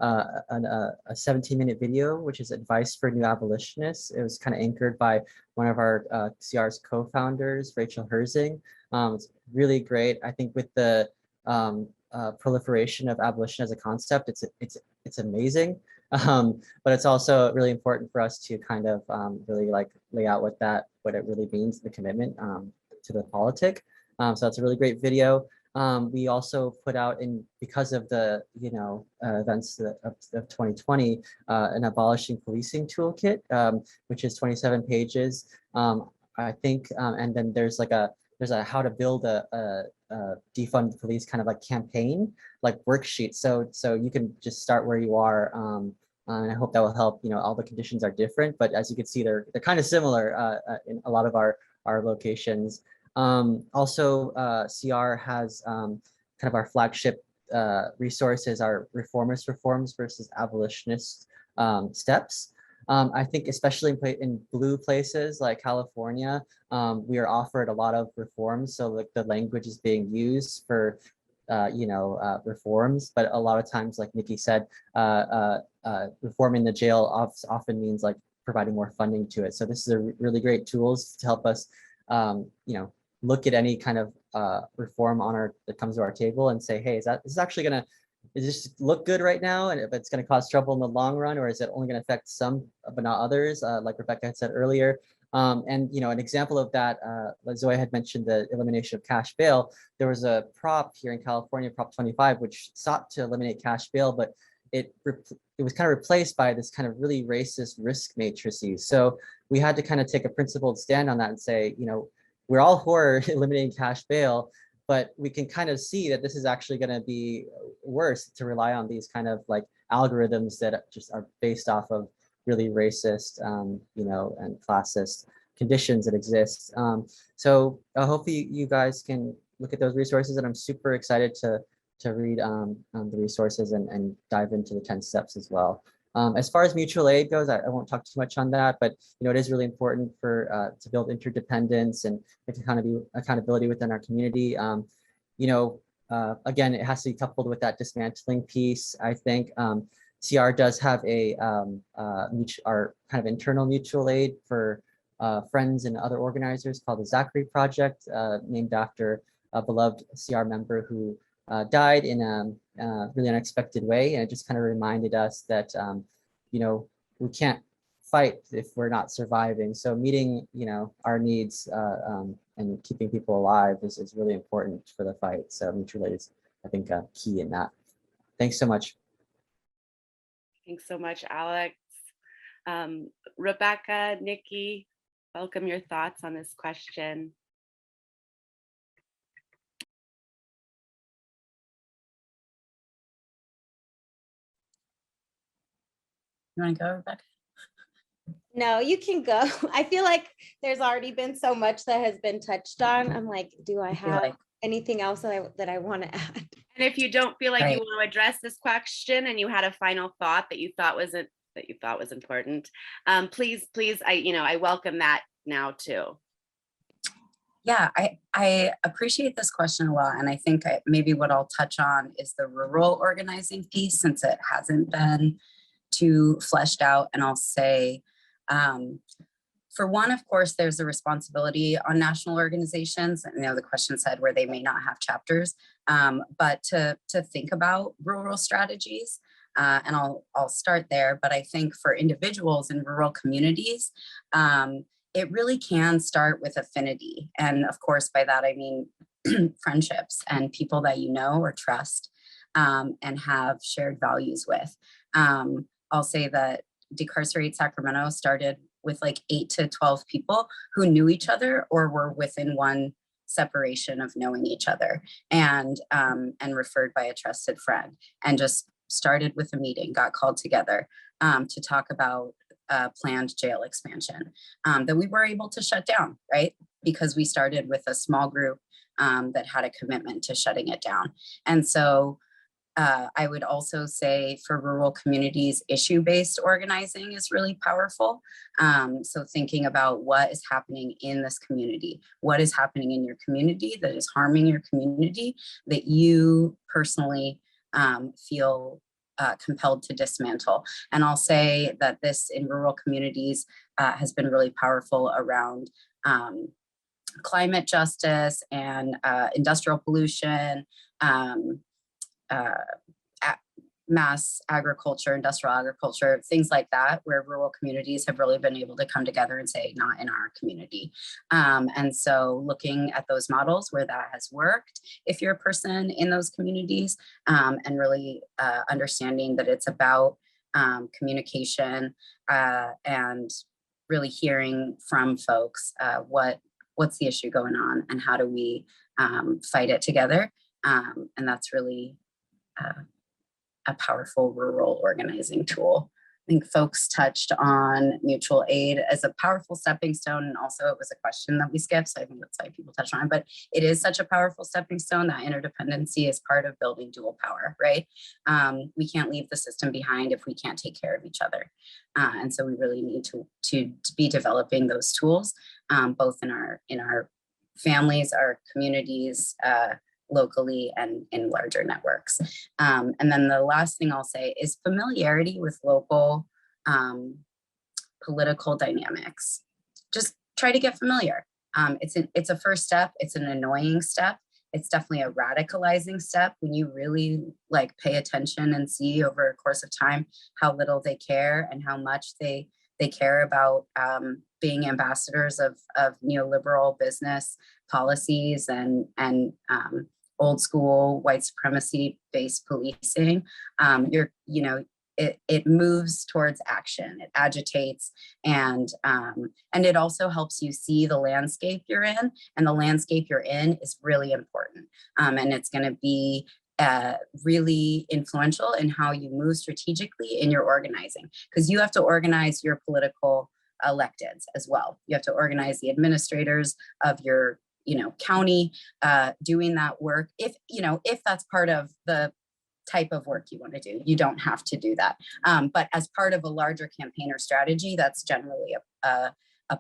a 17-minute video, which is advice for new abolitionists. It was kind of anchored by one of our CR's co-founders, Rachel Herzing. It's really great. I think with the proliferation of abolition as a concept, it's amazing. But it's also really important for us to kind of really like lay out what it really means, the commitment to the politic. So that's a really great video. We also put out, because of the events of 2020, an abolishing policing toolkit, which is 27 pages. I think, and then there's a how to build a defund the police kind of like campaign, like worksheet. So you can just start where you are And I hope that will help. All the conditions are different, but as you can see, they're kind of similar in a lot of our locations. Also, CR has kind of our flagship resources, our reformist reforms versus abolitionist steps. I think especially in blue places like California, we are offered a lot of reforms. So like the language is being used for reforms, but a lot of times, like Nikki said, reforming the jail often means like providing more funding to it. So this is a really great tools to help us, look at any kind of reform that comes to our table and say, hey, is this actually gonna, is this look good right now, and if it's going to cause trouble in the long run, or is it only going to affect some but not others, like Rebecca had said earlier. And an example of that, like Zoe had mentioned, the elimination of cash bail. There was a prop here in California, Prop 25, which sought to eliminate cash bail, but it was kind of replaced by this kind of really racist risk matrices. So we had to kind of take a principled stand on that and say, we're all for eliminating cash bail, but we can kind of see that this is actually going to be worse to rely on these kind of like algorithms that just are based off of really racist, and classist conditions that exist. So hopefully you guys can look at those resources, and I'm super excited to read the resources and dive into the 10 steps as well. As far as mutual aid goes, I won't talk too much on that, but it is really important for to build interdependence and accountability within our community. Again, it has to be coupled with that dismantling piece. I think CR does have our kind of internal mutual aid for friends and other organizers called the Zachary Project, named after a beloved CR member who died in a really unexpected way. And it just kind of reminded us that, we can't fight if we're not surviving. So meeting, our needs and keeping people alive is really important for the fight. So mutual aid is, I think, key in that. Thanks so much. Thanks so much, Alex. Rebecca, Nikki, welcome your thoughts on this question. You want to go, Rebecca? No, you can go. I feel like there's already been so much that has been touched on. I'm like, do I have anything else that I want to add? And if you don't feel like Right. you want to address this question and you had a final thought that you thought was important, please, I welcome that now too. Yeah, I appreciate this question a lot. And I think maybe what I'll touch on is the rural organizing piece, since it hasn't been too fleshed out. And I'll say, for one, of course, there's a responsibility on national organizations. The question said where they may not have chapters, but to think about rural strategies. And I'll start there. But I think for individuals in rural communities, it really can start with affinity. And of course, by that, I mean friendships and people that you know or trust and have shared values with. I'll say that Decarcerate Sacramento started with like 8 to 12 people who knew each other or were within one separation of knowing each other, and referred by a trusted friend, and just started with a meeting, got called together to talk about planned jail expansion that we were able to shut down, right? Because we started with a small group that had a commitment to shutting it down. And so I would also say for rural communities, issue-based organizing is really powerful. So thinking about what is happening in this community, what is happening in your community that is harming your community, that you personally feel compelled to dismantle. And I'll say that this in rural communities has been really powerful around climate justice and industrial pollution, mass agriculture, industrial agriculture, things like that, where rural communities have really been able to come together and say, not in our community. And so looking at those models where that has worked, if you're a person in those communities, and really understanding that it's about communication and really hearing from folks what's the issue going on and how do we fight it together. And that's really a powerful rural organizing tool think folks touched on mutual aid as a powerful stepping stone. And also it was a question that we skipped. So I think that's why people touched on it, but it is such a powerful stepping stone. That interdependency is part of building dual power, right? We can't leave the system behind if we can't take care of each other. And so we really need to be developing those tools, both in our families, our communities, locally and in larger networks. And then the last thing I'll say is familiarity with local political dynamics. Just try to get familiar. It's a first step. It's an annoying step. It's definitely a radicalizing step when you really like pay attention and see over a course of time how little they care and how much they care about being ambassadors of neoliberal business policies and old school white supremacy based policing. It moves towards action, it agitates, and it also helps you see the landscape you're in, and the landscape you're in is really important. And it's going to be really influential in how you move strategically in your organizing, because you have to organize your political electeds as well. You have to organize the administrators of your county, doing that work. If that's part of the type of work you want to do, you don't have to do that. But as part of a larger campaign or strategy, that's generally a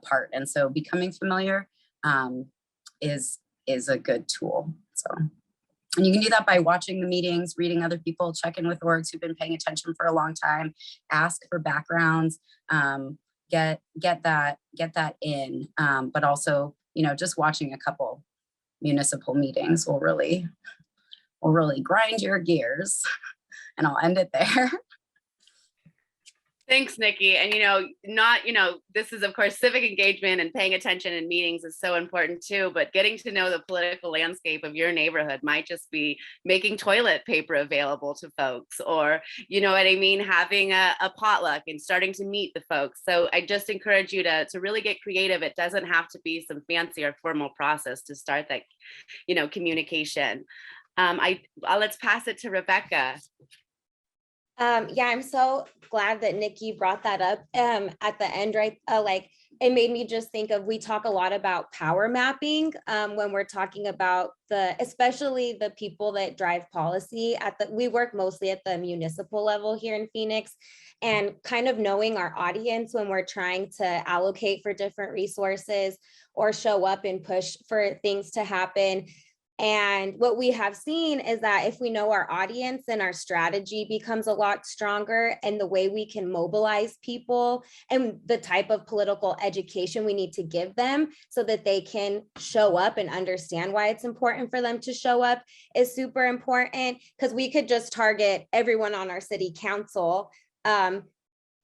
part. And so becoming familiar is a good tool. So, and you can do that by watching the meetings, reading other people, check in with orgs who've been paying attention for a long time, ask for backgrounds, get that in, but also, just watching a couple municipal meetings will really grind your gears. And I'll end it there. Thanks, Nikki. And, this is, of course, civic engagement and paying attention in meetings is so important too, but getting to know the political landscape of your neighborhood might just be making toilet paper available to folks, or, having a potluck and starting to meet the folks. So I just encourage you to really get creative. It doesn't have to be some fancy or formal process to start that, communication. Let's pass it to Rebecca. I'm so glad that Nikki brought that up at the end, right? It made me just think of, we talk a lot about power mapping when we're talking about especially the people that drive policy we work mostly at the municipal level here in Phoenix, and kind of knowing our audience when we're trying to allocate for different resources or show up and push for things to happen. And what we have seen is that if we know our audience, then our strategy becomes a lot stronger, and the way we can mobilize people and the type of political education we need to give them so that they can show up and understand why it's important for them to show up is super important, because we could just target everyone on our city council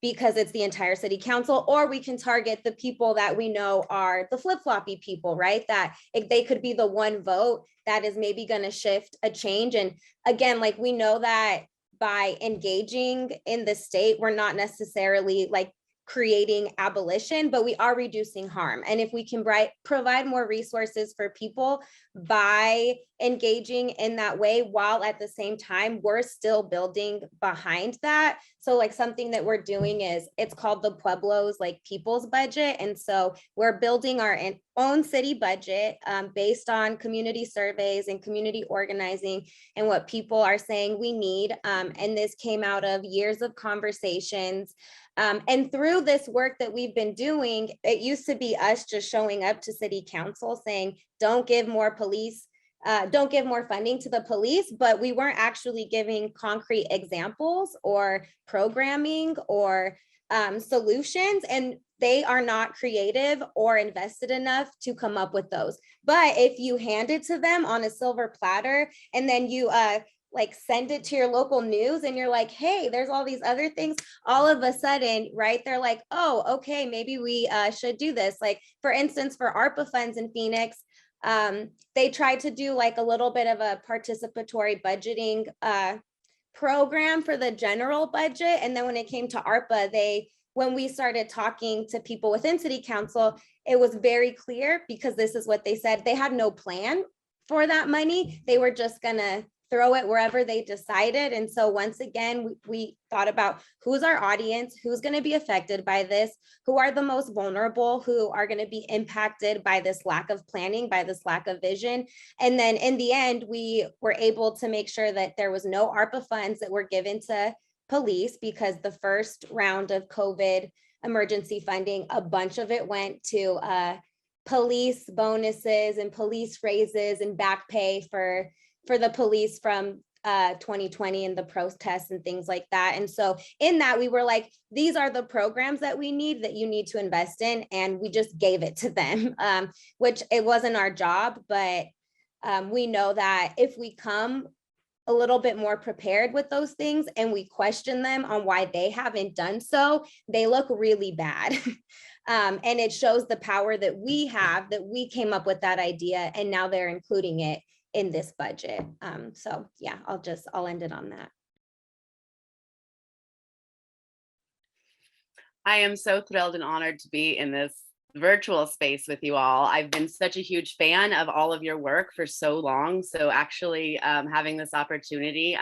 because it's the entire city council, or we can target the people that we know are the flip-floppy people, right? That they could be the one vote that is maybe going to shift a change. And again, we know that by engaging in the state, we're not necessarily creating abolition, but we are reducing harm. And if we can provide more resources for people by engaging in that way, while at the same time, we're still building behind that. So something that we're doing is, it's called the Pueblo's people's budget. And so we're building our own city budget based on community surveys and community organizing and what people are saying we need. And this came out of years of conversations. And through this work that we've been doing, it used to be us just showing up to city council saying, don't give more funding to the police, but we weren't actually giving concrete examples or programming or solutions, and they are not creative or invested enough to come up with those. But if you hand it to them on a silver platter, and then you send it to your local news and you're like, hey, there's all these other things, all of a sudden, right, they're like, oh, okay, maybe we should do this. For instance, for ARPA funds in Phoenix, they tried to do a little bit of a participatory budgeting program for the general budget. And then when it came to ARPA, when we started talking to people within city council, it was very clear, because this is what they said, they had no plan for that money. They were just gonna throw it wherever they decided. And so once again, we thought about who's our audience, who's going to be affected by this, who are the most vulnerable, who are going to be impacted by this lack of planning, by this lack of vision. And then in the end, we were able to make sure that there was no ARPA funds that were given to police, because the first round of COVID emergency funding, a bunch of it went to police bonuses and police raises and back pay for the police from 2020 and the protests and things like that. And so in that, we were like, these are the programs that we need, that you need to invest in. And we just gave it to them, which it wasn't our job, but we know that if we come a little bit more prepared with those things and we question them on why they haven't done so, they look really bad. And it shows the power that we have, that we came up with that idea and now they're including it in this budget. So yeah, I'll end it on that. I am so thrilled and honored to be in this virtual space with you all. I've been such a huge fan of all of your work for so long. So actually having this opportunity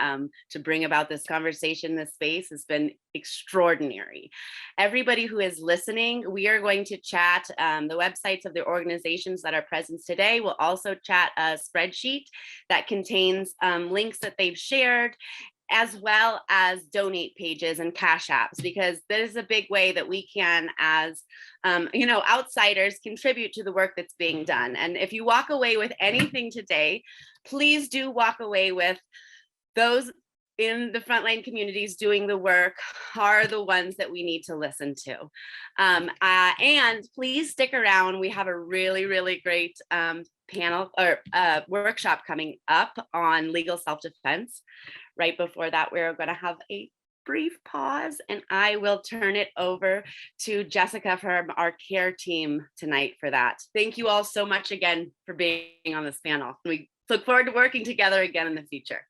to bring about this conversation, this space, has been extraordinary. Everybody who is listening, we are going to chat the websites of the organizations that are present today. We'll also chat a spreadsheet that contains links that they've shared, as well as donate pages and cash apps, because that is a big way that we can, as outsiders, contribute to the work that's being done. And if you walk away with anything today, please do walk away with those in the frontline communities doing the work are the ones that we need to listen to. And please stick around. We have a really, really great panel or workshop coming up on legal self-defense. Right before that, we're going to have a brief pause, and I will turn it over to Jessica from our care team tonight for that. Thank you all so much again for being on this panel. We look forward to working together again in the future.